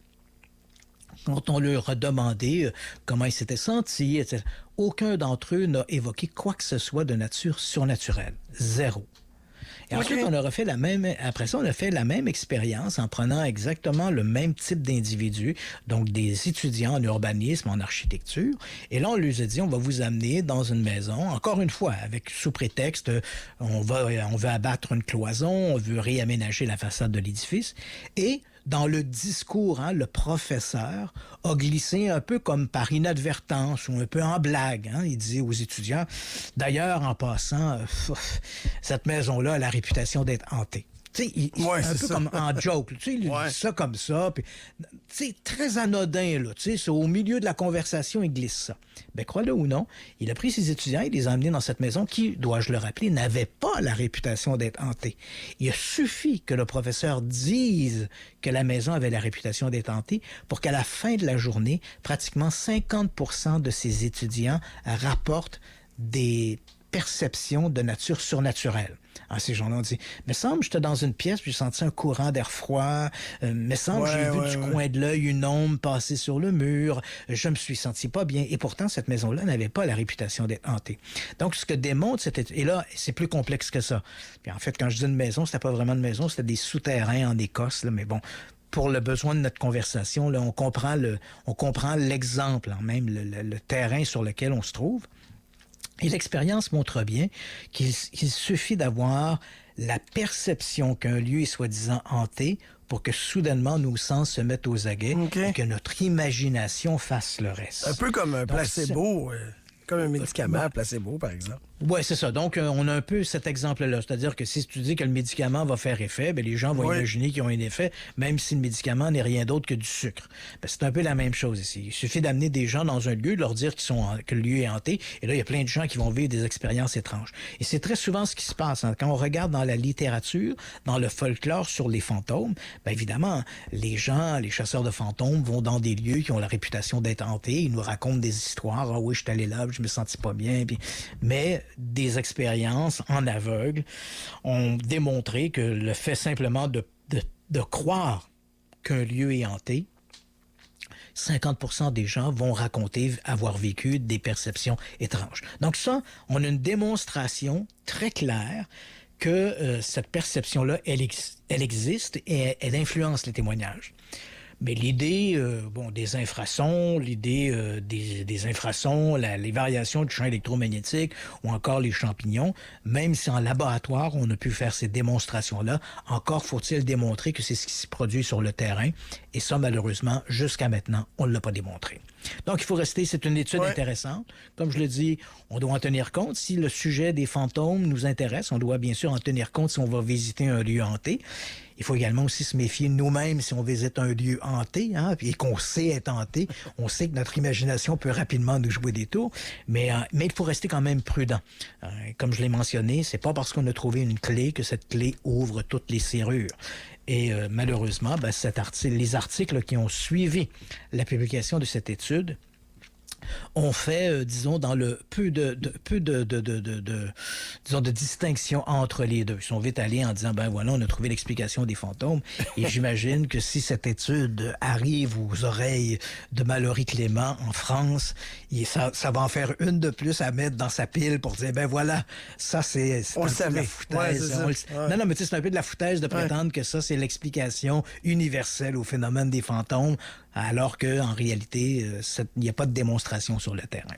Speaker 14: quand on leur a demandé comment ils s'étaient sentis, etc., aucun d'entre eux n'a évoqué quoi que ce soit de nature surnaturelle. Zéro. Et ensuite, on leur a fait après ça, on a fait la même expérience en prenant exactement le même type d'individus, donc des étudiants en urbanisme, en architecture. Et là, on leur a dit, on va vous amener dans une maison, encore une fois, sous prétexte, on veut abattre une cloison, on veut réaménager la façade de l'édifice. Et dans le discours, le professeur a glissé un peu comme par inadvertance ou un peu en blague. Il disait aux étudiants, d'ailleurs, en passant, cette maison-là a la réputation d'être hantée. Tu sais, un peu comme en joke. Tu sais, il dit ça comme ça. Puis, c'est très anodin, là. Tu sais, c'est au milieu de la conversation, il glisse ça. Ben, crois-le ou non, il a pris ses étudiants et les a emmenés dans cette maison qui, dois-je le rappeler, n'avait pas la réputation d'être hantée. Il a suffi que le professeur dise que la maison avait la réputation d'être hantée pour qu'à la fin de la journée, pratiquement 50% de ses étudiants rapportent des perceptions de nature surnaturelle. Ces gens-là ont dit, me semble, j'étais dans une pièce, puis j'ai senti un courant d'air froid. Me semble, j'ai vu du coin de l'œil une ombre passer sur le mur. Je me suis senti pas bien. Et pourtant, cette maison-là n'avait pas la réputation d'être hantée. Donc, ce que démontre, et là, c'est plus complexe que ça. Puis en fait, quand je dis une maison, c'était pas vraiment une maison, c'était des souterrains en Écosse, là, mais bon, pour le besoin de notre conversation, là, on comprend l'exemple, hein, même le terrain sur lequel on se trouve. Et l'expérience montre bien qu'il suffit d'avoir la perception qu'un lieu est soi-disant hanté pour que soudainement nos sens se mettent aux aguets et que notre imagination fasse le reste.
Speaker 4: Un peu comme un placebo, comme un médicament placebo, par exemple.
Speaker 14: Oui, c'est ça. Donc, on a un peu cet exemple-là. C'est-à-dire que si tu dis que le médicament va faire effet, bien, les gens vont imaginer qu'ils ont un effet, même si le médicament n'est rien d'autre que du sucre. Bien, c'est un peu la même chose ici. Il suffit d'amener des gens dans un lieu, de leur dire que le lieu est hanté, et là, il y a plein de gens qui vont vivre des expériences étranges. Et c'est très souvent ce qui se passe. Hein. Quand on regarde dans la littérature, dans le folklore sur les fantômes, bien évidemment, les gens, les chasseurs de fantômes vont dans des lieux qui ont la réputation d'être hantés. Ils nous racontent des histoires. Ah oui, je suis allé là, je me sentis pas bien. Mais des expériences en aveugle ont démontré que le fait simplement de croire qu'un lieu est hanté, 50% des gens vont raconter avoir vécu des perceptions étranges. Donc ça, on a une démonstration très claire que cette perception-là, elle existe et elle influence les témoignages. Mais l'idée des infrasons, des infrasons, les variations du champ électromagnétique ou encore les champignons, même si en laboratoire on a pu faire ces démonstrations-là, encore faut-il démontrer que c'est ce qui se produit sur le terrain. Et ça, malheureusement, jusqu'à maintenant, on ne l'a pas démontré. Donc, il faut rester, c'est une étude intéressante. Comme je le dis, on doit en tenir compte. Si le sujet des fantômes nous intéresse, on doit bien sûr en tenir compte si on va visiter un lieu hanté. Il faut également aussi se méfier nous-mêmes si on visite un lieu hanté, hein, et qu'on sait être hanté. On sait que notre imagination peut rapidement nous jouer des tours, mais il faut rester quand même prudent. Comme je l'ai mentionné, c'est pas parce qu'on a trouvé une clé que cette clé ouvre toutes les serrures. Et malheureusement, les articles qui ont suivi la publication de cette étude ont fait, disons, dans le peu de distinction entre les deux. Ils sont vite allés en disant, ben voilà, on a trouvé l'explication des fantômes. Et j'imagine que si cette étude arrive aux oreilles de Mallory Clément en France, ça va en faire une de plus à mettre dans sa pile pour dire, ben voilà, ça c'est
Speaker 4: on
Speaker 14: un
Speaker 4: le
Speaker 14: peu
Speaker 4: savait.
Speaker 14: de la foutaise. Non, mais tu sais, c'est un peu de la foutaise de prétendre que ça, c'est l'explication universelle au phénomène des fantômes, alors qu'en réalité, il n'y a pas de démonstration sur le terrain.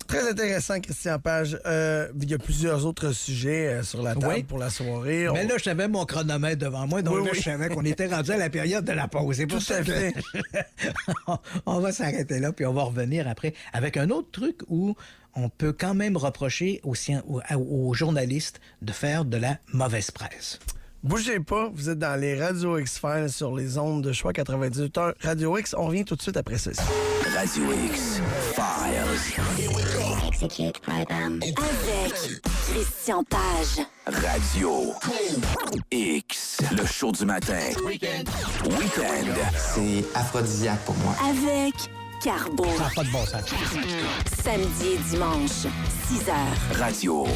Speaker 4: Très intéressant, Christian Page. Il y a plusieurs autres sujets sur la table pour la soirée.
Speaker 14: Mais là, je savais mon chronomètre devant moi, donc je savais qu'on était rendu à la période de la pause. C'est pour
Speaker 4: Tout
Speaker 14: ça
Speaker 4: à fait.
Speaker 14: on va s'arrêter là, puis on va revenir après avec un autre truc où on peut quand même reprocher aux journalistes de faire de la mauvaise presse.
Speaker 4: Bougez pas, vous êtes dans les Radio X-Files sur les ondes de choix 98.1 Radio X. On revient tout de suite après ceci.
Speaker 10: Radio X-Files.
Speaker 11: Execute program. Avec Christian Page.
Speaker 10: Radio X. Le show du matin. Weekend.
Speaker 13: C'est aphrodisiaque pour moi.
Speaker 11: Avec Carbo.
Speaker 14: Ça n'a pas de bon sens.
Speaker 11: Samedi et dimanche, 6h.
Speaker 10: Radio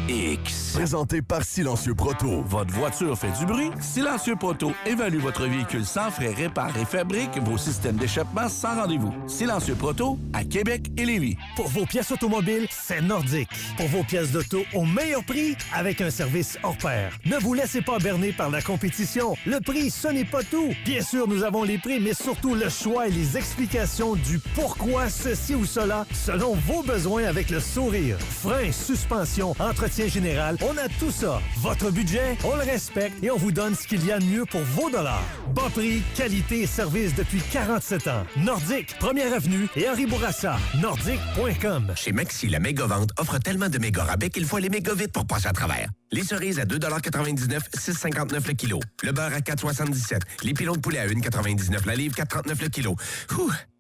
Speaker 10: X.
Speaker 15: Présenté par Silencieux Proto.
Speaker 2: Votre voiture fait du bruit? Silencieux Proto évalue votre véhicule sans frais, répare et fabrique vos systèmes d'échappement sans rendez-vous. Silencieux Proto à Québec et Lévis.
Speaker 16: Pour vos pièces automobiles, c'est Nordique. Pour vos pièces d'auto au meilleur prix, avec un service hors pair. Ne vous laissez pas berner par la compétition. Le prix, ce n'est pas tout. Bien sûr, nous avons les prix, mais surtout le choix et les explications du pourquoi ceci ou cela, selon vos besoins avec le sourire. Frein, suspension, entretien entretien général, on a tout ça. Votre budget, on le respecte et on vous donne ce qu'il y a de mieux pour vos dollars. Bas prix, qualité et service depuis 47 ans. Nordique, Première Avenue et Henri Bourassa. Nordique.com.
Speaker 17: Chez Maxi, la méga-vente offre tellement de méga rabais qu'il faut aller méga vite pour passer à travers. Les cerises à 2,99 $, 6,59 le kilo. Le beurre à 4,77 $. Les pilons de poulet à 1,99 la livre, 4,39 le kilo.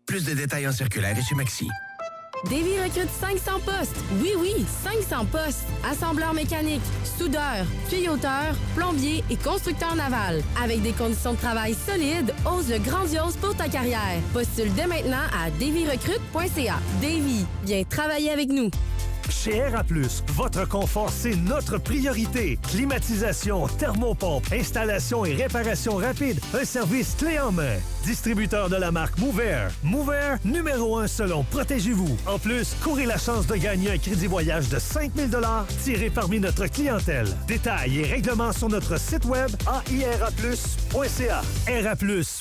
Speaker 17: Plus de détails en circulaire et chez Maxi.
Speaker 6: Davy recrute 500 postes. Oui, 500 postes. Assembleur mécanique, soudeur, tuyauteur, plombier et constructeur naval. Avec des conditions de travail solides, ose le grandiose pour ta carrière. Postule dès maintenant à davyrecrute.ca. Davy, viens travailler avec nous.
Speaker 16: Chez RA+, votre confort, c'est notre priorité. Climatisation, thermopompe, installation et réparation rapide. Un service clé en main. Distributeur de la marque Mover. Mover, numéro 1 selon Protégez-vous. En plus, courez la chance de gagner un crédit voyage de 5 000 $ tiré parmi notre clientèle. Détails et règlements sur notre site web airaplus.ca. RA+,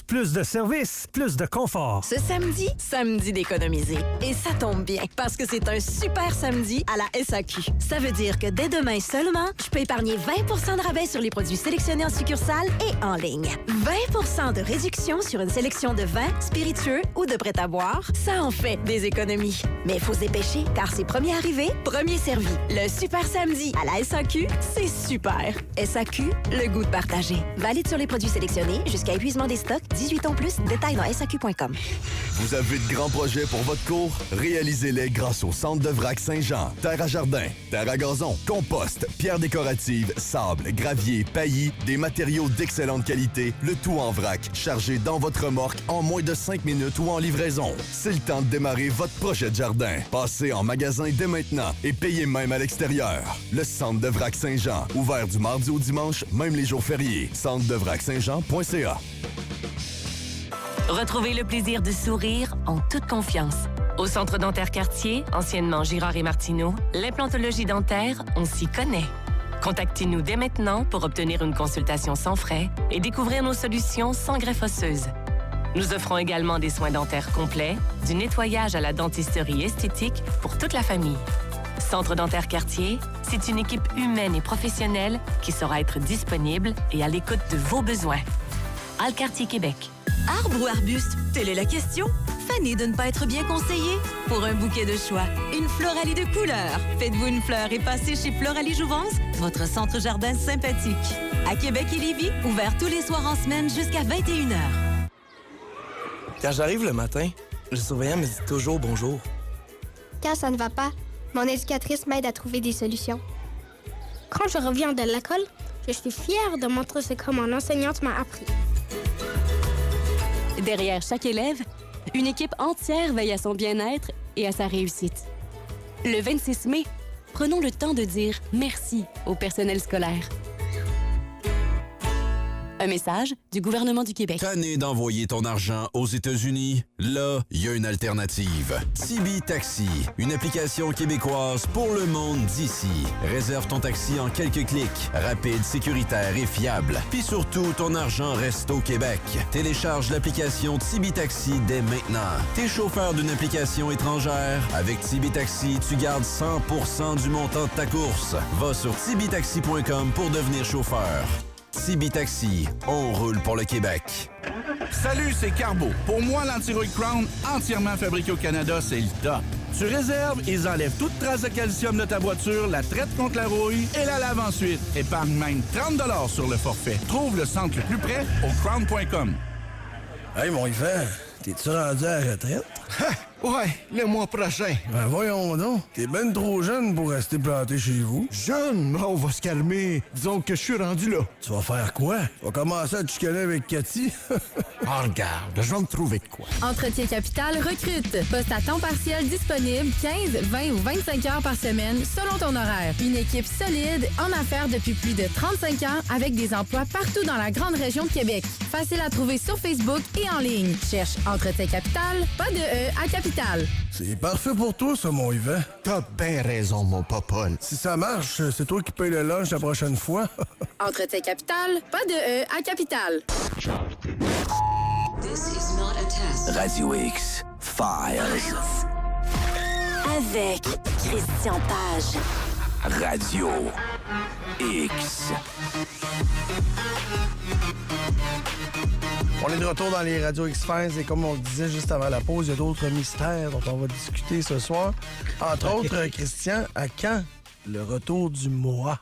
Speaker 16: plus de services, plus de confort.
Speaker 18: Ce samedi d'économiser. Et ça tombe bien, parce que c'est un super samedi à la SAQ. Ça veut dire que dès demain seulement, je peux épargner 20 de rabais sur les produits sélectionnés en succursale et en ligne. 20 de réduction sur une sélection de vins, spiritueux ou de prêt-à-boire. Ça en fait des économies. Mais il faut se dépêcher, car c'est premier arrivé, premier servi. Le super samedi à la SAQ, c'est super. SAQ, le goût de partager. Valide sur les produits sélectionnés jusqu'à épuisement des stocks. 18 ans plus, détails dans SAQ.com.
Speaker 15: Vous avez de grands projets pour votre cour? Réalisez-les grâce au Centre de Vrac Saint-Jean. Terre à jardin, terre à gazon, compost, pierres décoratives, sable, gravier, paillis, des matériaux d'excellente qualité, le tout en vrac, chargé dans votre remorque en moins de 5 minutes ou en livraison. C'est le temps de démarrer votre projet de jardin. Passez en magasin dès maintenant et payez même à l'extérieur. Le Centre de Vrac Saint-Jean, ouvert du mardi au dimanche, même les jours fériés. centredevrac-saint-jean.ca.
Speaker 19: Retrouvez le plaisir de sourire en toute confiance. Au Centre dentaire Cartier, anciennement Girard et Martineau, l'implantologie dentaire, on s'y connaît. Contactez-nous dès maintenant pour obtenir une consultation sans frais et découvrir nos solutions sans greffe osseuse. Nous offrons également des soins dentaires complets, du nettoyage à la dentisterie esthétique pour toute la famille. Centre dentaire Cartier, c'est une équipe humaine et professionnelle qui saura être disponible et à l'écoute de vos besoins. Alcartier Québec.
Speaker 18: Arbre ou arbuste? Telle est la question. Fanny de ne pas être bien conseillée? Pour un bouquet de choix, une Floralie de couleurs. Faites-vous une fleur et passez chez Floralie Jouvence, votre centre jardin sympathique. À Québec et Lévis, ouvert tous les soirs en semaine jusqu'à 21h.
Speaker 20: Quand j'arrive le matin, le surveillant me dit toujours bonjour.
Speaker 21: Quand ça ne va pas, mon éducatrice m'aide à trouver des solutions. Quand je reviens de l'école, je suis fière de montrer ce que mon enseignante m'a appris.
Speaker 22: Derrière chaque élève, une équipe entière veille à son bien-être et à sa réussite. Le 26 mai, prenons le temps de dire merci au personnel scolaire. Un message du gouvernement du Québec.
Speaker 23: Tanné d'envoyer ton argent aux États-Unis? Là, il y a une alternative. Tibi Taxi, une application québécoise pour le monde d'ici. Réserve ton taxi en quelques clics. Rapide, sécuritaire et fiable. Puis surtout, ton argent reste au Québec. Télécharge l'application Tibi Taxi dès maintenant. T'es chauffeur d'une application étrangère? Avec Tibi Taxi, tu gardes 100% du montant de ta course. Va sur tibitaxi.com pour devenir chauffeur. Tibi Taxi, on roule pour le Québec.
Speaker 2: Salut, c'est Carbo. Pour moi, l'anti-rouille Crown, entièrement fabriqué au Canada, c'est le top. Tu réserves, ils enlèvent toute trace de calcium de ta voiture, la traitent contre la rouille et la lavent ensuite. Épargne même 30 $ sur le forfait. Trouve le centre le plus près au crown.com.
Speaker 4: Hey, mon Yvan, t'es-tu rendu à la retraite?
Speaker 5: Ouais, le mois prochain.
Speaker 4: Ben voyons donc. T'es ben trop jeune pour rester planté chez vous.
Speaker 5: Jeune? On va se calmer. Disons que je suis rendu là.
Speaker 4: Tu vas faire quoi? Tu vas commencer à te chicaner avec Cathy?
Speaker 5: Regarde, je vais me trouver de quoi.
Speaker 6: Entretien Capital recrute. Poste à temps partiel disponible 15, 20 ou 25 heures par semaine selon ton horaire. Une équipe solide en affaires depuis plus de 35 ans avec des emplois partout dans la grande région de Québec. Facile à trouver sur Facebook et en ligne. Cherche Entretien Capital, pas de E à Capital.
Speaker 4: C'est parfait pour toi, ça, mon Yvan.
Speaker 5: T'as bien raison, mon popole.
Speaker 4: Si ça marche, c'est toi qui paye le lunch la prochaine fois.
Speaker 6: Entretien Capital, pas de E à Capital.
Speaker 10: Radio X Files.
Speaker 11: Avec Christian Page.
Speaker 1: Radio X.
Speaker 4: On est de retour dans les Radio X-Files et comme on le disait juste avant la pause, il y a d'autres mystères dont on va discuter ce soir. Entre autres, Christian, à quand le retour du Moa?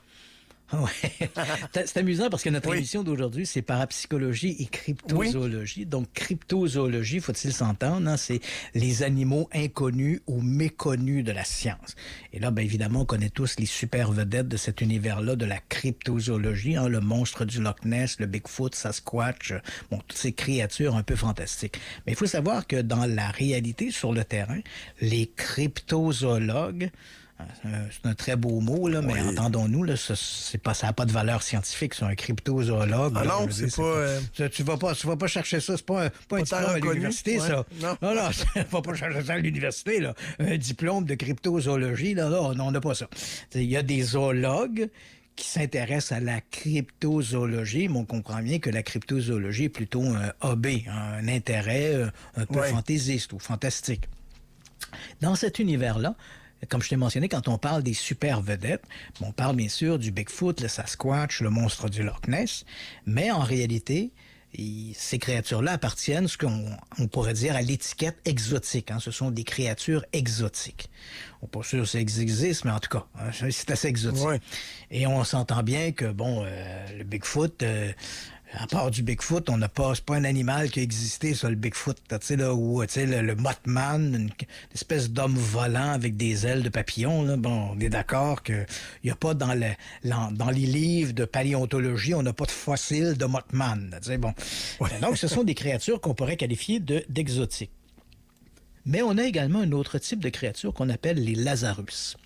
Speaker 14: Ouais. C'est amusant parce que notre émission d'aujourd'hui, c'est parapsychologie et cryptozoologie. Donc, cryptozoologie, faut-il s'entendre, hein, c'est les animaux inconnus ou méconnus de la science. Et là, bien évidemment, on connaît tous les super vedettes de cet univers-là, de la cryptozoologie, hein, le monstre du Loch Ness, le Bigfoot, Sasquatch, bon, toutes ces créatures un peu fantastiques. Mais il faut savoir que dans la réalité, sur le terrain, les cryptozoologues, c'est un très beau mot, là, mais entendons-nous, là, ça n'a pas de valeur scientifique, c'est un cryptozoologue.
Speaker 4: Ah non, c'est pas...
Speaker 14: Tu vas pas chercher ça, c'est pas un diplôme à l'université, ça. Non, tu vas pas chercher ça à l'université, là. Un diplôme de cryptozoologie, là, on n'a pas ça. Il y a des zoologues qui s'intéressent à la cryptozoologie, mais on comprend bien que la cryptozoologie est plutôt un hobby, un intérêt un peu fantaisiste ou fantastique. Dans cet univers-là, comme je t'ai mentionné, quand on parle des super vedettes, on parle bien sûr du Bigfoot, le Sasquatch, le monstre du Loch Ness, mais en réalité, ces créatures-là appartiennent, ce qu'on pourrait dire, à l'étiquette exotique. Hein. Ce sont des créatures exotiques. On n'est pas sûr si ça existe, mais en tout cas, c'est assez exotique. Ouais. Et on s'entend bien que, bon, le Bigfoot... à part du Bigfoot, c'est pas un animal qui a existé, ça, le Bigfoot, tu sais, là, où, tu sais, le Mothman, une espèce d'homme volant avec des ailes de papillon, là. Bon, on est d'accord que y a pas dans les livres de paléontologie, on n'a pas de fossiles de Mothman, tu sais, bon. Ouais. Donc, ce sont des créatures qu'on pourrait qualifier d'exotiques. Mais on a également un autre type de créatures qu'on appelle les Lazarus.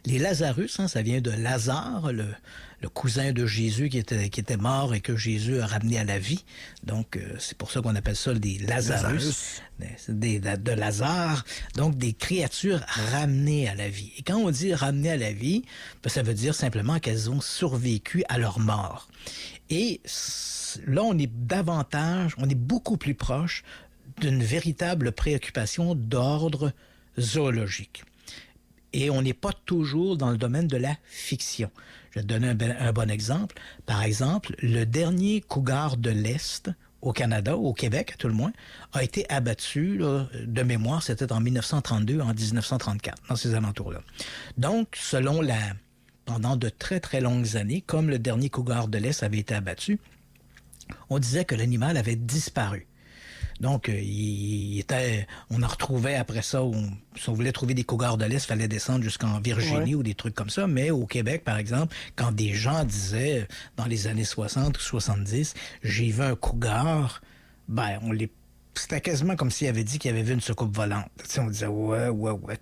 Speaker 14: Les Lazarus, hein, ça vient de Lazare, le cousin de Jésus qui était mort et que Jésus a ramené à la vie. Donc, c'est pour ça qu'on appelle ça des Lazarus. De Lazare. Donc, des créatures ramenées à la vie. Et quand on dit ramenées à la vie, ben, ça veut dire simplement qu'elles ont survécu à leur mort. Et là, on est beaucoup plus proche d'une véritable préoccupation d'ordre zoologique. Et on n'est pas toujours dans le domaine de la fiction. Je vais te donner un bon exemple. Par exemple, le dernier cougar de l'Est au Canada, au Québec à tout le moins, a été abattu, là, de mémoire, c'était en 1932, en 1934, dans ces alentours-là. Donc, pendant de très, très longues années, comme le dernier cougar de l'Est avait été abattu, on disait que l'animal avait disparu. Donc, on en retrouvait après ça, si on voulait trouver des cougars de l'Est, il fallait descendre jusqu'en Virginie ou des trucs comme ça. Mais au Québec, par exemple, quand des gens disaient, dans les années 60 ou 70, j'ai vu un cougar, ben, c'était quasiment comme s'il avait dit qu'il avait vu une soucoupe volante. Tu sais, on disait, ouais,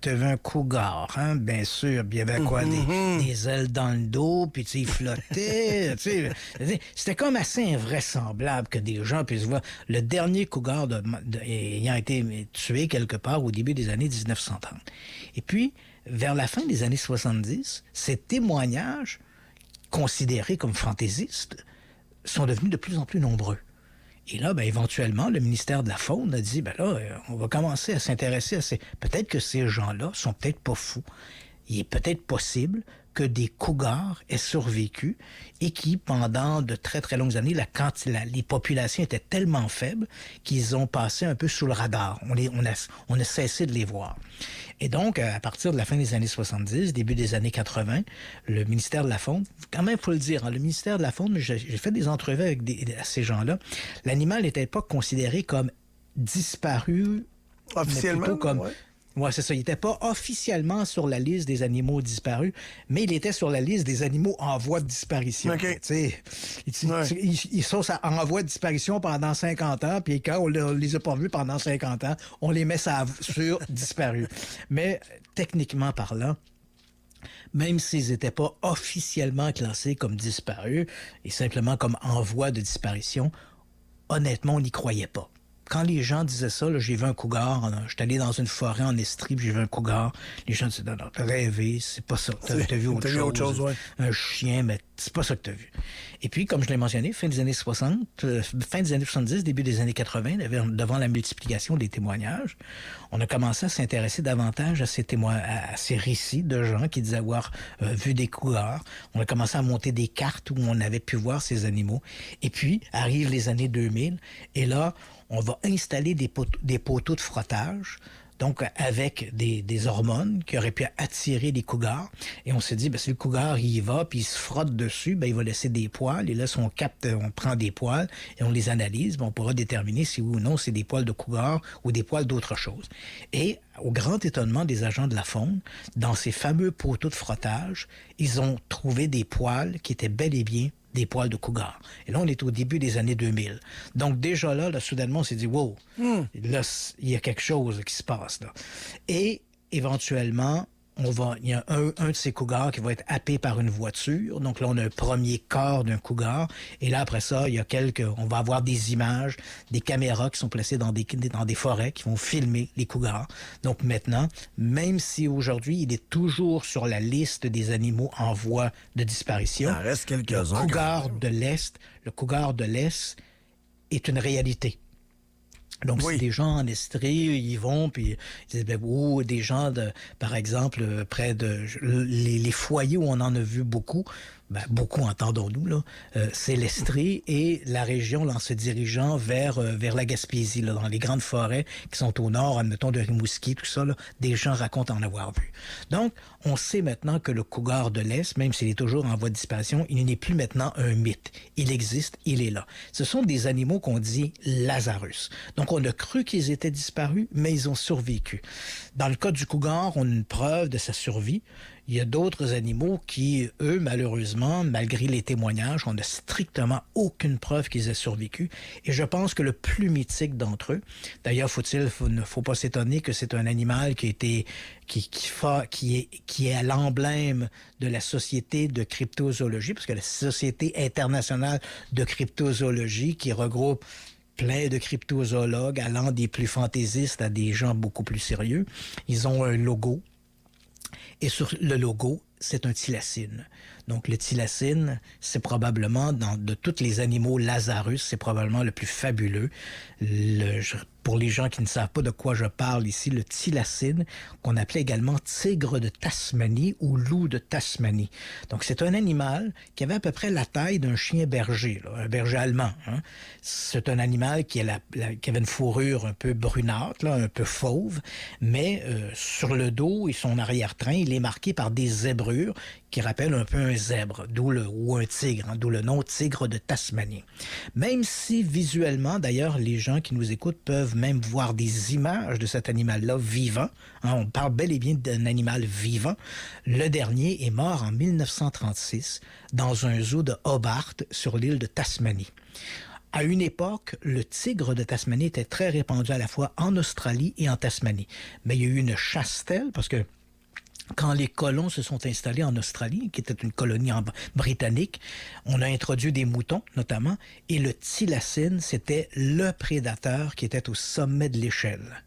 Speaker 14: t'as vu un cougar, hein, bien sûr. Puis il y avait quoi, des ailes dans le dos, puis tu sais, il flottait. Tu sais, c'était comme assez invraisemblable que des gens puissent voir le dernier cougar ayant été tué quelque part au début des années 1930. Et puis, vers la fin des années 70, ces témoignages, considérés comme fantaisistes, sont devenus de plus en plus nombreux. Et là, ben, éventuellement, le ministère de la Faune a dit, ben là, on va commencer à s'intéresser à peut-être que ces gens-là sont peut-être pas fous. Il est peut-être possible que des cougars aient survécu et qui, pendant de très, très longues années, les populations étaient tellement faibles qu'ils ont passé un peu sous le radar. On a cessé de les voir. Et donc, à partir de la fin des années 70, début des années 80, le ministère de la Faune, quand même, il faut le dire, hein, le ministère de la Faune, j'ai fait des entrevues avec ces gens-là, l'animal n'était pas considéré comme disparu,
Speaker 4: officiellement,
Speaker 14: mais plutôt comme... Oui, c'est ça. Il n'était pas officiellement sur la liste des animaux disparus, mais il était sur la liste des animaux en voie de disparition. Okay. Ils sont en voie de disparition pendant 50 ans, puis quand on ne les a pas vus pendant 50 ans, on les met sur disparus. Mais techniquement parlant, même s'ils n'étaient pas officiellement classés comme disparus, et simplement comme en voie de disparition, honnêtement, on n'y croyait pas. quand les gens disaient ça, là, j'ai vu un cougar, j'étais allé dans une forêt en Estrie, puis j'ai vu un cougar, les gens disaient, non, t'as rêvé, c'est pas ça. T'as vu autre chose. Ouais. Un chien, mais c'est pas ça que t'as vu. Et puis, comme je l'ai mentionné, fin des années 60, fin des années 70, début des années 80, devant la multiplication des témoignages, on a commencé à s'intéresser davantage à ces récits de gens qui disaient avoir vu des cougars. On a commencé à monter des cartes où on avait pu voir ces animaux. Et puis, arrivent les années 2000, et là, on va installer des poteaux de frottage, donc avec des hormones qui auraient pu attirer les cougars. Et on s'est dit, si le cougar il y va, puis il se frotte dessus, il va laisser des poils. Et là, si on prend des poils et on les analyse, on pourra déterminer si oui ou non c'est des poils de cougar ou des poils d'autre chose. Et au grand étonnement des agents de la faune, dans ces fameux poteaux de frottage, ils ont trouvé des poils qui étaient bel et bien des poils de cougar. Et là, on est au début des années 2000. Donc, déjà là, soudainement, on s'est dit, wow, là, il y a quelque chose qui se passe, là. Et, éventuellement, il y a un de ces cougars qui va être happé par une voiture. Donc là, on a un premier corps d'un cougar. Et là, après ça, on va avoir des images, des caméras qui sont placées dans des forêts qui vont filmer les cougars. Donc maintenant, même si aujourd'hui, il est toujours sur la liste des animaux en voie de disparition.
Speaker 4: Il en reste quelques-uns.
Speaker 14: Le cougar de l'Est est une réalité. Donc, si des gens en Estrie, ils vont, puis ils disent, des gens, par exemple, près de les foyers où on en a vu beaucoup, beaucoup, entendons-nous, là, c'est l'Estrie et la région, là, en se dirigeant vers la Gaspésie, là, dans les grandes forêts qui sont au nord, admettons, de Rimouski, tout ça, là, des gens racontent en avoir vu. Donc, on sait maintenant que le cougar de l'Est, même s'il est toujours en voie de disparition, il n'est plus maintenant un mythe. Il existe, il est là. Ce sont des animaux qu'on dit Lazarus. Donc, on a cru qu'ils étaient disparus, mais ils ont survécu. Dans le cas du cougar, on a une preuve de sa survie. Il y a d'autres animaux qui, eux, malheureusement, malgré les témoignages, on n'a strictement aucune preuve qu'ils aient survécu. Et je pense que le plus mythique d'entre eux, d'ailleurs, ne faut pas s'étonner que c'est un animal qui est à l'emblème de la Société de cryptozoologie, parce que la Société internationale de cryptozoologie, qui regroupe plein de cryptozoologues allant des plus fantaisistes à des gens beaucoup plus sérieux, ils ont un logo. Et sur le logo, c'est un thylacine. Donc, le thylacine, c'est probablement, de tous les animaux Lazarus, c'est probablement le plus fabuleux. Pour les gens qui ne savent pas de quoi je parle ici, le thylacine, qu'on appelait également tigre de Tasmanie ou loup de Tasmanie. Donc, c'est un animal qui avait à peu près la taille d'un chien berger, là, un berger allemand. Hein. C'est un animal qui avait une fourrure un peu brunâtre, là, un peu fauve, mais sur le dos et son arrière-train, il est marqué par des zébrures qui rappellent un peu un zèbre, ou un tigre, d'où le nom tigre de Tasmanie. Même si visuellement, d'ailleurs, les gens qui nous écoutent peuvent même voir des images de cet animal-là vivant. Hein, on parle bel et bien d'un animal vivant. Le dernier est mort en 1936 dans un zoo de Hobart sur l'île de Tasmanie. À une époque, le tigre de Tasmanie était très répandu à la fois en Australie et en Tasmanie. Mais il y a eu une chasse-telle parce que quand les colons se sont installés en Australie, qui était une colonie britannique, on a introduit des moutons, notamment, et le thylacine, c'était le prédateur qui était au sommet de l'échelle.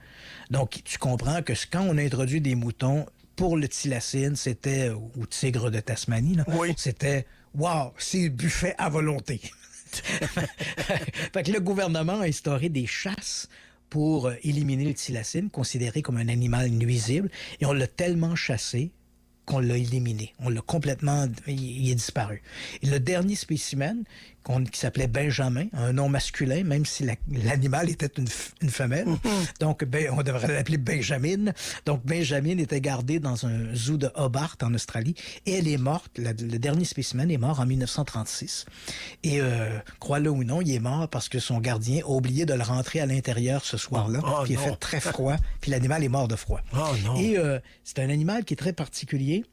Speaker 14: Donc, tu comprends que quand on a introduit des moutons, pour le thylacine, c'était, ou tigre de Tasmanie, là, c'était « wow, c'est buffet à volonté ». Fait que le gouvernement a instauré des chasses pour éliminer le thylacine, considéré comme un animal nuisible, et on l'a tellement chassé qu'on l'a éliminé. On l'a complètement... Il est disparu. Et le dernier spécimen, qui s'appelait Benjamin, un nom masculin, même si l'animal était une femelle. Donc, on devrait l'appeler Benjamin. Donc, Benjamin était gardé dans un zoo de Hobart, en Australie, et elle est morte, le dernier spécimen est mort en 1936. Et, crois-le ou non, il est mort parce que son gardien a oublié de le rentrer à l'intérieur ce soir-là, puis il a fait très froid, puis l'animal est mort de froid. Et c'est un animal qui est très particulier.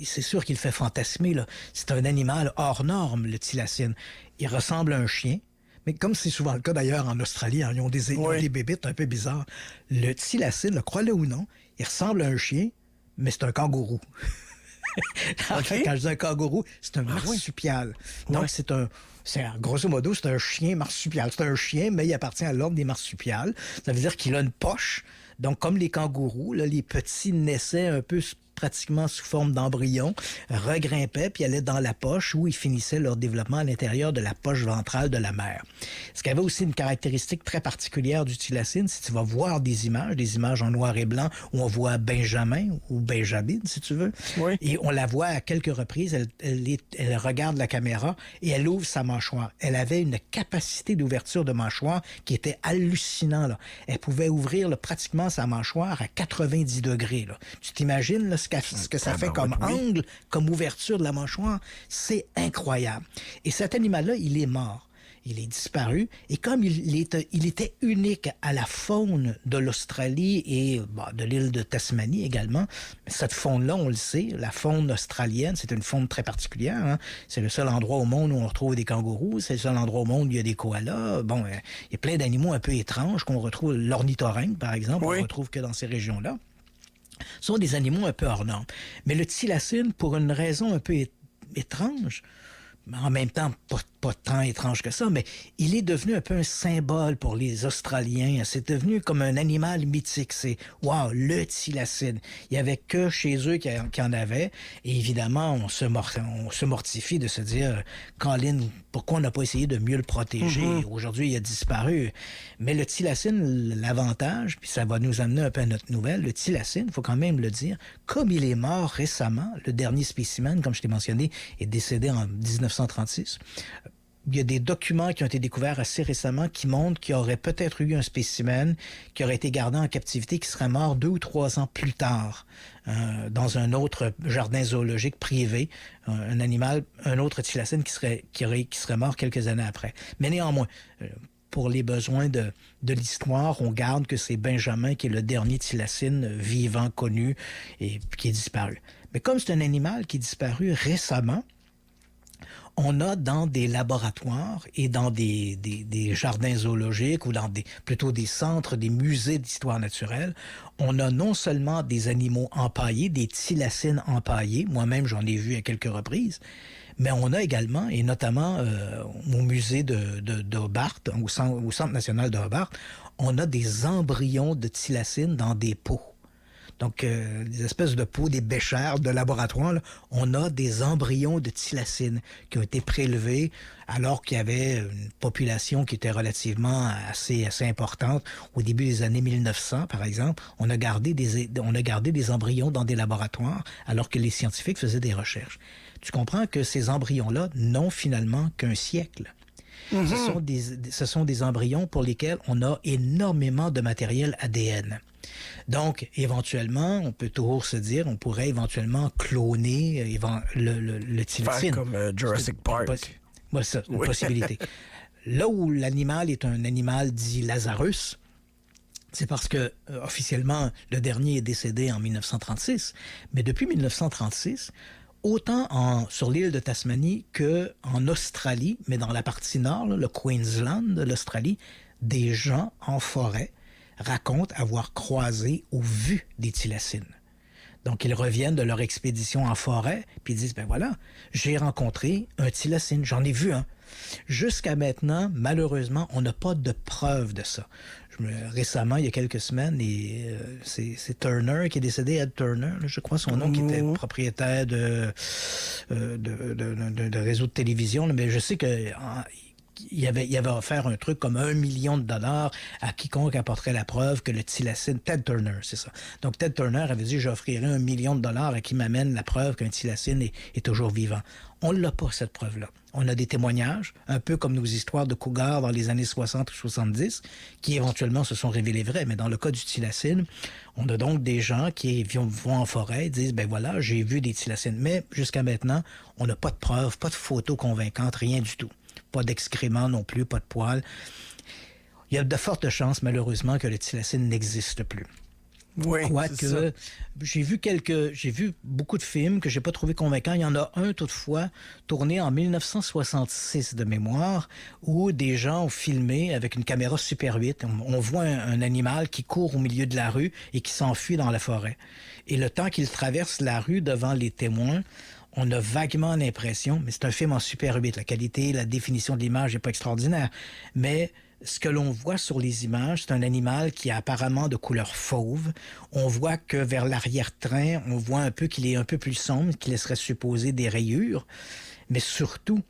Speaker 14: C'est sûr qu'il fait fantasmer, là. C'est un animal hors norme, le thylacine. Il ressemble à un chien, mais comme c'est souvent le cas d'ailleurs en Australie, hein, ils ont des bébites un peu bizarres. Le thylacine, crois-le ou non, il ressemble à un chien, mais c'est un kangourou. Okay. Quand je dis un kangourou, c'est un marsupial. Donc, grosso modo, c'est un chien marsupial. C'est un chien, mais il appartient à l'ordre des marsupiales. Ça veut dire qu'il a une poche. Donc, comme les kangourous, là, les petits naissaient un peu pratiquement sous forme d'embryon, regrimpaient puis allaient dans la poche où ils finissaient leur développement à l'intérieur de la poche ventrale de la mère. Ce qui avait aussi une caractéristique très particulière du thylacine, c'est que tu vas voir des images en noir et blanc où on voit Benjamin ou Benjamin, si tu veux. Oui. Et on la voit à quelques reprises, elle regarde la caméra et elle ouvre sa mâchoire. Elle avait une capacité d'ouverture de mâchoire qui était hallucinante, là. Elle pouvait ouvrir pratiquement sa mâchoire à 90 degrés. Là. Tu t'imagines là, ce que ça fait comme angle, comme ouverture de la mâchoire? C'est incroyable. Et cet animal-là, il est mort. Il est disparu. Et comme il était unique à la faune de l'Australie et de l'île de Tasmanie également, cette faune-là, on le sait, la faune australienne, c'est une faune très particulière. Hein? C'est le seul endroit au monde où on retrouve des kangourous. C'est le seul endroit au monde où il y a des koalas. Bon, il y a plein d'animaux un peu étranges qu'on retrouve. L'ornithorynque, par exemple, on ne retrouve que dans ces régions-là. Ce sont des animaux un peu hors normes. Mais le thylacine, pour une raison un peu étrange, en même temps, pas tant étrange que ça, mais il est devenu un peu un symbole pour les Australiens. C'est devenu comme un animal mythique. C'est, wow, le thylacine. Il n'y avait que chez eux qui en avait. Et évidemment, on se mortifie de se dire, Colin, pourquoi on n'a pas essayé de mieux le protéger? Aujourd'hui, il a disparu. Mais le thylacine, l'avantage, puis ça va nous amener un peu à notre nouvelle, le thylacine, il faut quand même le dire, comme il est mort récemment, le dernier spécimen, comme je t'ai mentionné, est décédé en 1936. Il y a des documents qui ont été découverts assez récemment qui montrent qu'il y aurait peut-être eu un spécimen qui aurait été gardé en captivité, qui serait mort 2 ou 3 ans plus tard dans un autre jardin zoologique privé, un autre thylacine qui serait mort quelques années après. Mais néanmoins, pour les besoins de l'histoire, on garde que c'est Benjamin qui est le dernier thylacine vivant connu et qui est disparu. Mais comme c'est un animal qui est disparu récemment, on a dans des laboratoires et dans des jardins zoologiques ou dans plutôt des centres, des musées d'histoire naturelle, on a non seulement des animaux empaillés, des thylacines empaillés, moi-même j'en ai vu à quelques reprises, mais on a également, et notamment au musée de Hobart, au Centre national de Hobart, on a des embryons de thylacines dans des pots. Donc, des espèces de pots, des béchères de laboratoire, là, on a des embryons de thylacine qui ont été prélevés alors qu'il y avait une population qui était relativement assez importante. Au début des années 1900, par exemple, on a gardé des embryons dans des laboratoires alors que les scientifiques faisaient des recherches. Tu comprends que ces embryons-là n'ont finalement qu'un siècle. Ce sont des embryons pour lesquels on a énormément de matériel ADN. Donc, éventuellement, on peut toujours se dire, on pourrait éventuellement cloner le thylacine.
Speaker 4: Faire comme Jurassic Park.
Speaker 14: C'est une possibilité. Là où l'animal est un animal dit Lazarus, c'est parce que, officiellement, le dernier est décédé en 1936. Mais depuis 1936, autant sur l'île de Tasmanie qu'en Australie, mais dans la partie nord, le Queensland de l'Australie, des gens en forêt racontent avoir croisé ou vu des thylacines. Donc, ils reviennent de leur expédition en forêt, puis ils disent, ben voilà, j'ai rencontré un thylacine, j'en ai vu un. Jusqu'à maintenant, malheureusement, on n'a pas de preuve de ça. Récemment, il y a quelques semaines, c'est Turner qui est décédé, Ed Turner, je crois son nom, qui était propriétaire de réseau de télévision, mais je sais que... Il avait offert un truc comme $1 million à quiconque apporterait la preuve que le thylacine... Ted Turner, c'est ça. Donc, Ted Turner avait dit, j'offrirai $1 million à qui m'amène la preuve qu'un thylacine est toujours vivant. On ne l'a pas, cette preuve-là. On a des témoignages, un peu comme nos histoires de cougars dans les années 60 ou 70, qui éventuellement se sont révélés vrais. Mais dans le cas du thylacine, on a donc des gens qui vont en forêt et disent, ben voilà, j'ai vu des thylacines. Mais jusqu'à maintenant, on n'a pas de preuves, pas de photos convaincantes, rien du tout. Pas d'excréments non plus, pas de poils. Il y a de fortes chances, malheureusement, que le thylacine n'existe plus.
Speaker 4: Oui,
Speaker 14: Quoique, j'ai vu beaucoup de films que j'ai pas trouvé convaincants. Il y en a un, toutefois, tourné en 1966 de mémoire, où des gens ont filmé avec une caméra Super 8. On voit un animal qui court au milieu de la rue et qui s'enfuit dans la forêt. Et le temps qu'il traverse la rue devant les témoins, on a vaguement l'impression, mais c'est un film en Super 8, la qualité, la définition de l'image n'est pas extraordinaire, mais ce que l'on voit sur les images, c'est un animal qui est apparemment de couleur fauve. On voit que vers l'arrière-train, on voit un peu qu'il est un peu plus sombre, qu'il laisserait supposer des rayures. Mais surtout,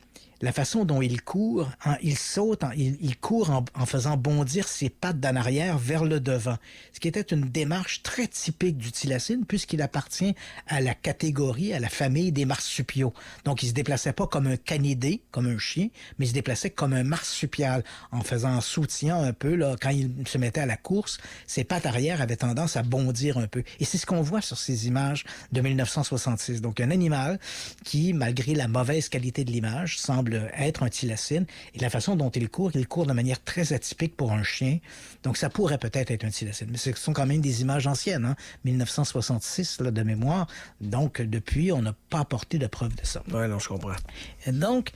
Speaker 14: la façon dont il court, il saute, il court en faisant bondir ses pattes d'en arrière vers le devant. Ce qui était une démarche très typique du thylacine, puisqu'il appartient à la catégorie, à la famille des marsupiaux. Donc, il se déplaçait pas comme un canidé, comme un chien, mais il se déplaçait comme un marsupial, en sautillant un peu, là, quand il se mettait à la course, ses pattes arrière avaient tendance à bondir un peu. Et c'est ce qu'on voit sur ces images de 1966. Donc, un animal qui, malgré la mauvaise qualité de l'image, semble être un thylacine. Et la façon dont il court de manière très atypique pour un chien. Donc, ça pourrait peut-être être un thylacine. Mais ce sont quand même des images anciennes, 1966 là, de mémoire. Donc, depuis, on n'a pas apporté de preuve de ça.
Speaker 4: Oui, non, je comprends.
Speaker 14: Et donc,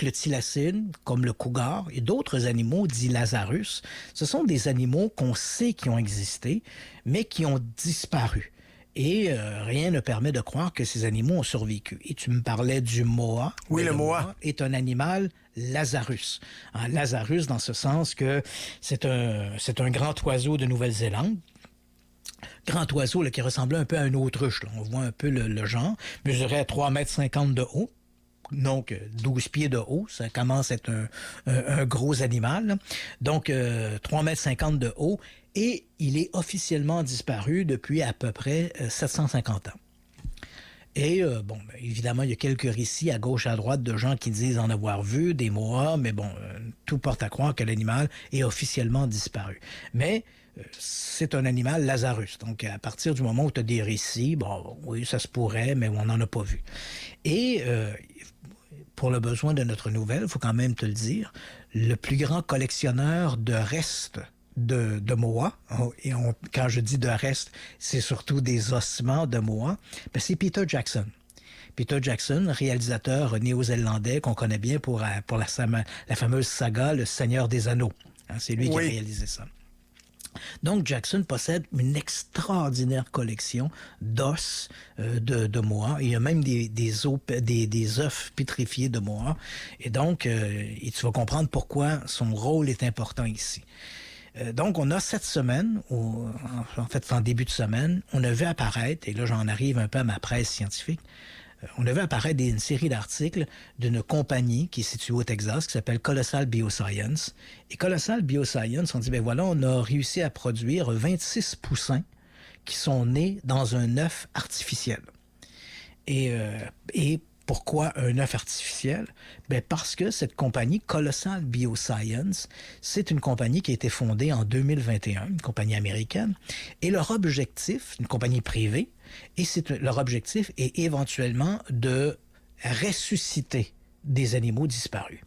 Speaker 14: le thylacine, comme le cougar et d'autres animaux dits Lazarus, ce sont des animaux qu'on sait qui ont existé, mais qui ont disparu. Et rien ne permet de croire que ces animaux ont survécu. Et tu me parlais du moa.
Speaker 4: Oui, le moa
Speaker 14: est un animal Lazarus. Lazarus dans ce sens que c'est un grand oiseau de Nouvelle-Zélande. Grand oiseau là, qui ressemblait un peu à une autruche. Là. On voit un peu le genre. Mesurait 3,50 m de haut. Donc, 12 pieds de haut, ça commence à être un gros animal. Là. Donc, 3,50 m de haut. Et il est officiellement disparu depuis à peu près 750 ans. Et, évidemment, il y a quelques récits à gauche et à droite de gens qui disent en avoir vu, des moas, mais tout porte à croire que l'animal est officiellement disparu. Mais c'est un animal Lazarus. Donc, à partir du moment où tu as des récits, oui, ça se pourrait, mais on n'en a pas vu. Et pour le besoin de notre nouvelle, il faut quand même te le dire, le plus grand collectionneur de restes de moa, et quand je dis de restes, c'est surtout des ossements de moa, c'est Peter Jackson. Peter Jackson, réalisateur néo-zélandais qu'on connaît bien pour la fameuse saga Le Seigneur des Anneaux. C'est lui qui a réalisé ça. Donc, Jackson possède une extraordinaire collection d'os de moa. Il y a même des œufs pétrifiés de moa. Et donc, tu vas comprendre pourquoi son rôle est important ici. Donc, on a cette semaine, en début de semaine, on a vu apparaître, et là j'en arrive un peu à ma presse scientifique, on a vu apparaître une série d'articles d'une compagnie qui est située au Texas, qui s'appelle Colossal Bioscience. Et Colossal Bioscience, on dit, on a réussi à produire 26 poussins qui sont nés dans un œuf artificiel. Et pourquoi un œuf artificiel? Parce que cette compagnie, Colossal Bioscience, c'est une compagnie qui a été fondée en 2021, une compagnie américaine, et leur objectif, une compagnie privée, et leur objectif est éventuellement de ressusciter des animaux disparus.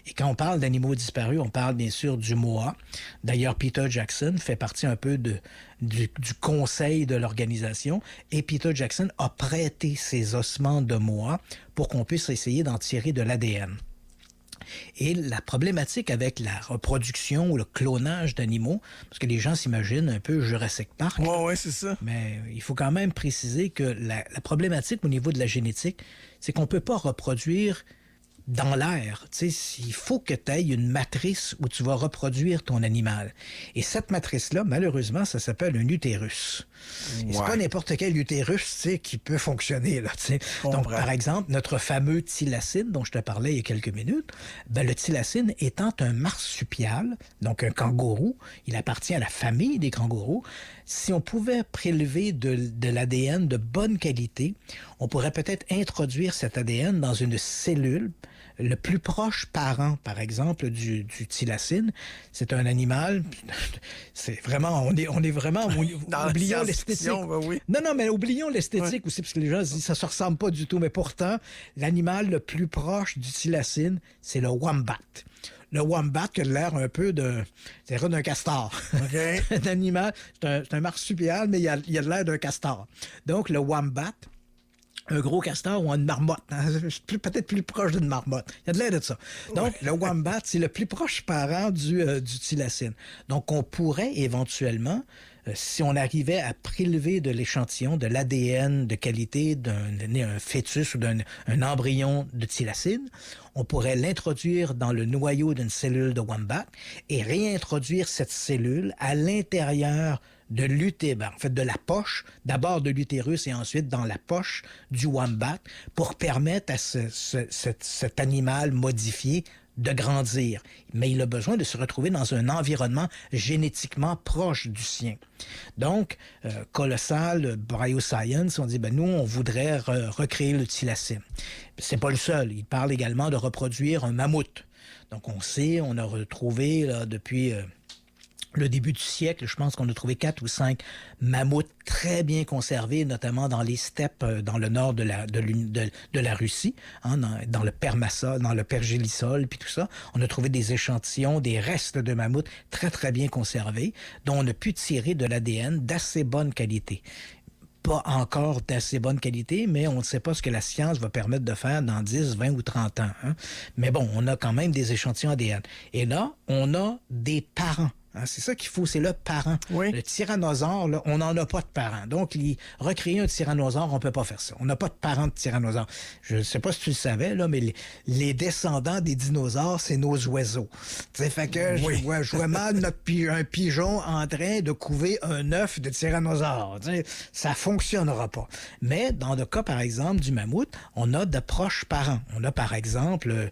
Speaker 14: Et quand on parle d'animaux disparus, on parle bien sûr du moa. D'ailleurs, Peter Jackson fait partie un peu du conseil de l'organisation. Et Peter Jackson a prêté ses ossements de moa pour qu'on puisse essayer d'en tirer de l'ADN. Et la problématique avec la reproduction ou le clonage d'animaux, parce que les gens s'imaginent un peu Jurassic Park.
Speaker 4: Oui, c'est ça.
Speaker 14: Mais il faut quand même préciser que la problématique au niveau de la génétique, c'est qu'on ne peut pas reproduire dans l'air. Il faut que tu aies une matrice où tu vas reproduire ton animal. Et cette matrice-là, malheureusement, ça s'appelle un utérus. Et c'est pas n'importe quel utérus qui peut fonctionner. Là, donc, par exemple, notre fameux thylacine dont je te parlais il y a quelques minutes, le thylacine étant un marsupial, donc un kangourou, il appartient à la famille des kangourous. Si on pouvait prélever de l'ADN de bonne qualité, on pourrait peut-être introduire cet ADN dans une cellule. Le plus proche parent, par exemple, du thylacine, c'est un animal. C'est vraiment, on est vraiment. Oublions l'esthétique.
Speaker 4: Oui.
Speaker 14: Non, mais oublions l'esthétique aussi, parce que les gens se disent ça se ressemble pas du tout. Mais pourtant, l'animal le plus proche du thylacine, c'est le wombat. le wombat qui a l'air un peu d'un castor.
Speaker 4: Okay.
Speaker 14: Un animal, c'est un marsupial, mais il a l'air d'un castor. Donc, le wombat, un gros castor ou une marmotte. Hein? Peut-être plus proche d'une marmotte. Il y a de l'air de ça. Donc, le wombat, c'est le plus proche parent du thylacine. Donc, on pourrait éventuellement, si on arrivait à prélever de l'échantillon, de l'ADN de qualité d'un fœtus ou d'un embryon de thylacine, on pourrait l'introduire dans le noyau d'une cellule de wombat et réintroduire cette cellule à l'intérieur de l'utérus, en fait de la poche, d'abord de l'utérus et ensuite dans la poche du wombat pour permettre à cet animal modifié de grandir. Mais il a besoin de se retrouver dans un environnement génétiquement proche du sien. Donc, Colossal Bioscience, on dit, nous, on voudrait recréer le thylacine. C'est pas le seul. Il parle également de reproduire un mammouth. Donc, on sait, on a retrouvé là, depuis le début du siècle, je pense qu'on a trouvé 4 ou 5 mammouths très bien conservés, notamment dans les steppes dans le nord de la Russie, hein, dans le permasol, dans le pergélisol, puis tout ça. On a trouvé des échantillons, des restes de mammouths très, très bien conservés, dont on a pu tirer de l'ADN d'assez bonne qualité. Pas encore d'assez bonne qualité, mais on ne sait pas ce que la science va permettre de faire dans 10, 20 ou 30 ans. Hein. Mais bon, on a quand même des échantillons ADN. Et là, on a des parents. Hein, c'est ça qu'il faut, c'est le parent. Oui. Le tyrannosaure, là, on n'en a pas de parent. Donc, recréer un tyrannosaure, on ne peut pas faire ça. On n'a pas de parent de tyrannosaure. Je ne sais pas si tu le savais, là, mais les descendants des dinosaures, c'est nos oiseaux. T'sais, fait que je vois mal un pigeon en train de couver un œuf de tyrannosaure. T'sais, ça ne fonctionnera pas. Mais dans le cas, par exemple, du mammouth, on a de proches parents. On a, par exemple,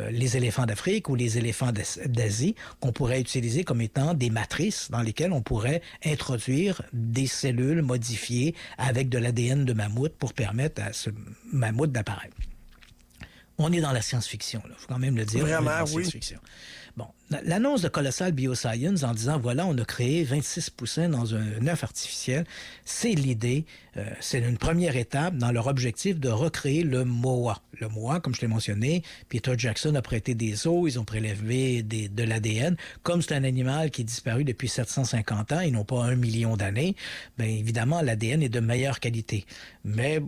Speaker 14: les éléphants d'Afrique ou les éléphants d'Asie qu'on pourrait utiliser comme étant des matrices dans lesquelles on pourrait introduire des cellules modifiées avec de l'ADN de mammouth pour permettre à ce mammouth d'apparaître. On est dans la science-fiction, il faut quand même le dire.
Speaker 4: Vraiment,
Speaker 14: oui. Bon, l'annonce de Colossal Bioscience en disant, voilà, on a créé 26 poussins dans un œuf artificiel, c'est l'idée, c'est une première étape dans leur objectif de recréer le MOA. Le MOA, comme je l'ai mentionné, Peter Jackson a prêté des os, ils ont prélevé de l'ADN. Comme c'est un animal qui est disparu depuis 750 ans et non pas 1 million d'années, bien évidemment, l'ADN est de meilleure qualité. Mais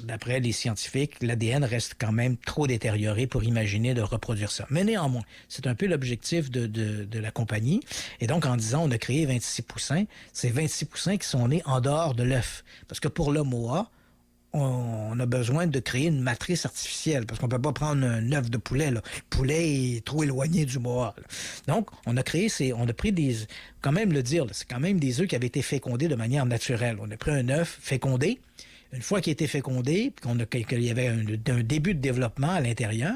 Speaker 14: d'après les scientifiques, l'ADN reste quand même trop détérioré pour imaginer de reproduire ça. Mais néanmoins, c'est un peu l'objectif de la compagnie. Et donc, en disant on a créé 26 poussins, c'est 26 poussins qui sont nés en dehors de l'œuf. Parce que pour le MOA, on a besoin de créer une matrice artificielle, parce qu'on ne peut pas prendre un œuf de poulet. Là. Le poulet est trop éloigné du MOA. Là. Donc, on a pris des... Quand même le dire, c'est quand même des œufs qui avaient été fécondés de manière naturelle. On a pris un œuf fécondé. Une fois qu'il a été fécondé, qu'il y avait un début de développement à l'intérieur,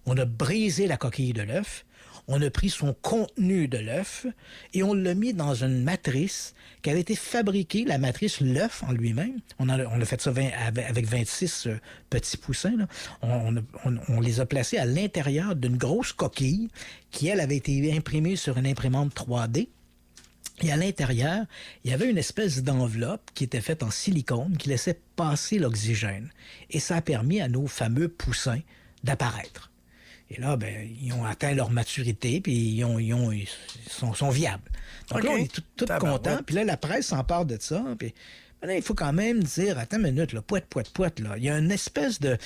Speaker 14: on a brisé la coquille de l'œuf, on a pris son contenu de l'œuf et on l'a mis dans une matrice qui avait été fabriquée, la matrice, l'œuf en lui-même. On a fait ça avec 26 petits poussins. Là. On les a placés à l'intérieur d'une grosse coquille qui, elle, avait été imprimée sur une imprimante 3D. Et à l'intérieur, il y avait une espèce d'enveloppe qui était faite en silicone qui laissait passer l'oxygène. Et ça a permis à nos fameux poussins d'apparaître. Et là, ils ont atteint leur maturité, puis ils sont viables. Donc là, on est tout contents. Puis là, la presse s'empare de ça. Puis là, il faut quand même dire, attends une minute, là, poète, là. Il y a une espèce de...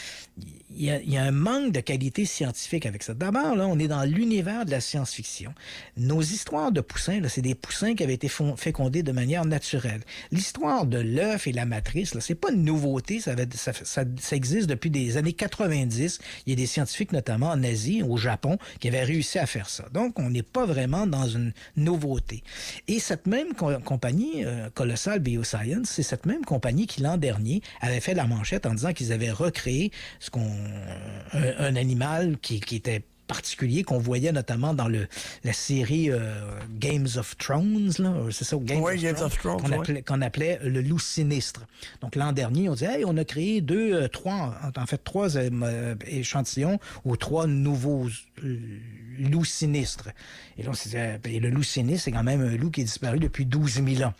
Speaker 14: Il y a un manque de qualité scientifique avec ça. D'abord, là, on est dans l'univers de la science-fiction. Nos histoires de poussins, là, c'est des poussins qui avaient été fécondés de manière naturelle. L'histoire de l'œuf et la matrice, là, c'est pas une nouveauté. Ça existe depuis des années 90. Il y a des scientifiques, notamment en Asie, au Japon, qui avaient réussi à faire ça. Donc, on n'est pas vraiment dans une nouveauté. Et cette même compagnie, Colossal Bioscience, c'est cette même compagnie qui, l'an dernier, avait fait la manchette en disant qu'ils avaient recréé un animal qui était particulier, qu'on voyait notamment dans la série Games of Thrones, là, c'est ça, Games of Thrones, qu'on appelait le loup sinistre. Donc l'an dernier, on disait, hey, on a créé trois échantillons ou 3 nouveaux loup sinistre. Et là, on s'est dit, et le loup sinistre, c'est quand même un loup qui est disparu depuis 12 000 ans.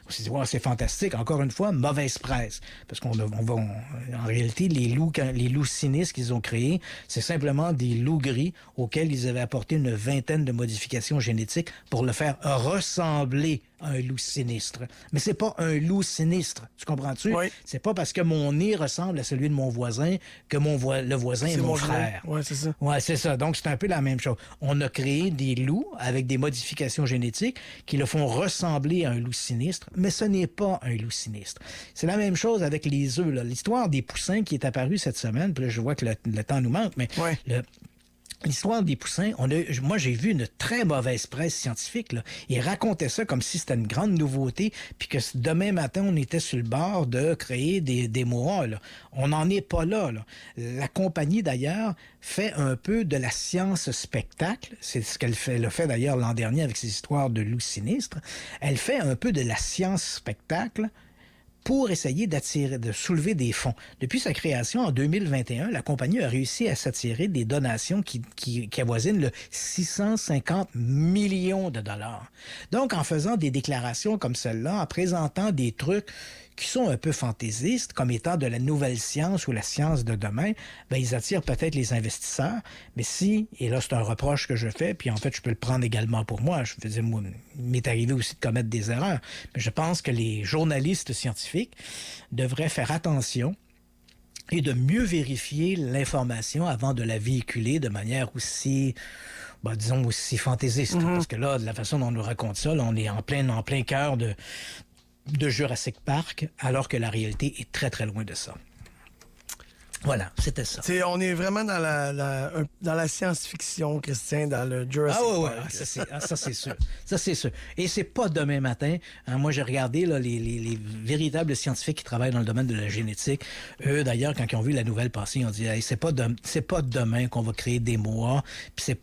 Speaker 14: On s'est dit, wow, c'est fantastique. Encore une fois, mauvaise presse. Parce en réalité, les loups sinistres qu'ils ont créés, c'est simplement des loups gris auxquels ils avaient apporté une vingtaine de modifications génétiques pour le faire ressembler à un loup sinistre. Mais c'est pas un loup sinistre. Tu comprends-tu?
Speaker 4: Oui.
Speaker 14: C'est pas parce que mon nez ressemble à celui de mon voisin que le voisin est mon frère.
Speaker 4: Oui, c'est ça.
Speaker 14: Oui, c'est ça. Donc, c'est un peu la même chose. On a créé des loups avec des modifications génétiques qui le font ressembler à un loup sinistre, mais ce n'est pas un loup sinistre. C'est la même chose avec les œufs. Là. L'histoire des poussins qui est apparue cette semaine, puis là, je vois que le temps nous manque, mais l'histoire des poussins, moi, j'ai vu une très mauvaise presse scientifique. Là. Ils racontaient ça comme si c'était une grande nouveauté, puis que demain matin, on était sur le bord de créer des moas. Là. On n'en est pas là, là. La compagnie, d'ailleurs, fait un peu de la science spectacle. C'est ce qu'elle fait, d'ailleurs l'an dernier avec ses histoires de loups sinistres. Elle fait un peu de la science spectacle pour essayer de soulever des fonds. Depuis sa création en 2021, la compagnie a réussi à s'attirer des donations qui avoisinent le 650 millions de dollars. Donc, en faisant des déclarations comme celle-là, en présentant des trucs qui sont un peu fantaisistes, comme étant de la nouvelle science ou la science de demain, ben, ils attirent peut-être les investisseurs. Mais et là c'est un reproche que je fais, puis en fait je peux le prendre également pour moi, il m'est arrivé aussi de commettre des erreurs, mais je pense que les journalistes scientifiques devraient faire attention et de mieux vérifier l'information avant de la véhiculer de manière aussi... disons aussi fantaisiste, parce que là, de la façon dont on nous raconte ça, là, on est en plein cœur de Jurassic Park, alors que la réalité est très, très loin de ça. Voilà, c'était ça.
Speaker 4: On est vraiment dans la science-fiction, Christian, dans le Jurassic Park.
Speaker 14: Ça c'est sûr. Ça c'est sûr. Et c'est pas demain matin. Hein, moi, j'ai regardé là, les véritables scientifiques qui travaillent dans le domaine de la génétique. Eux, d'ailleurs, quand ils ont vu la nouvelle passer, ils ont dit hey, c'est pas demain qu'on va créer des moas, puis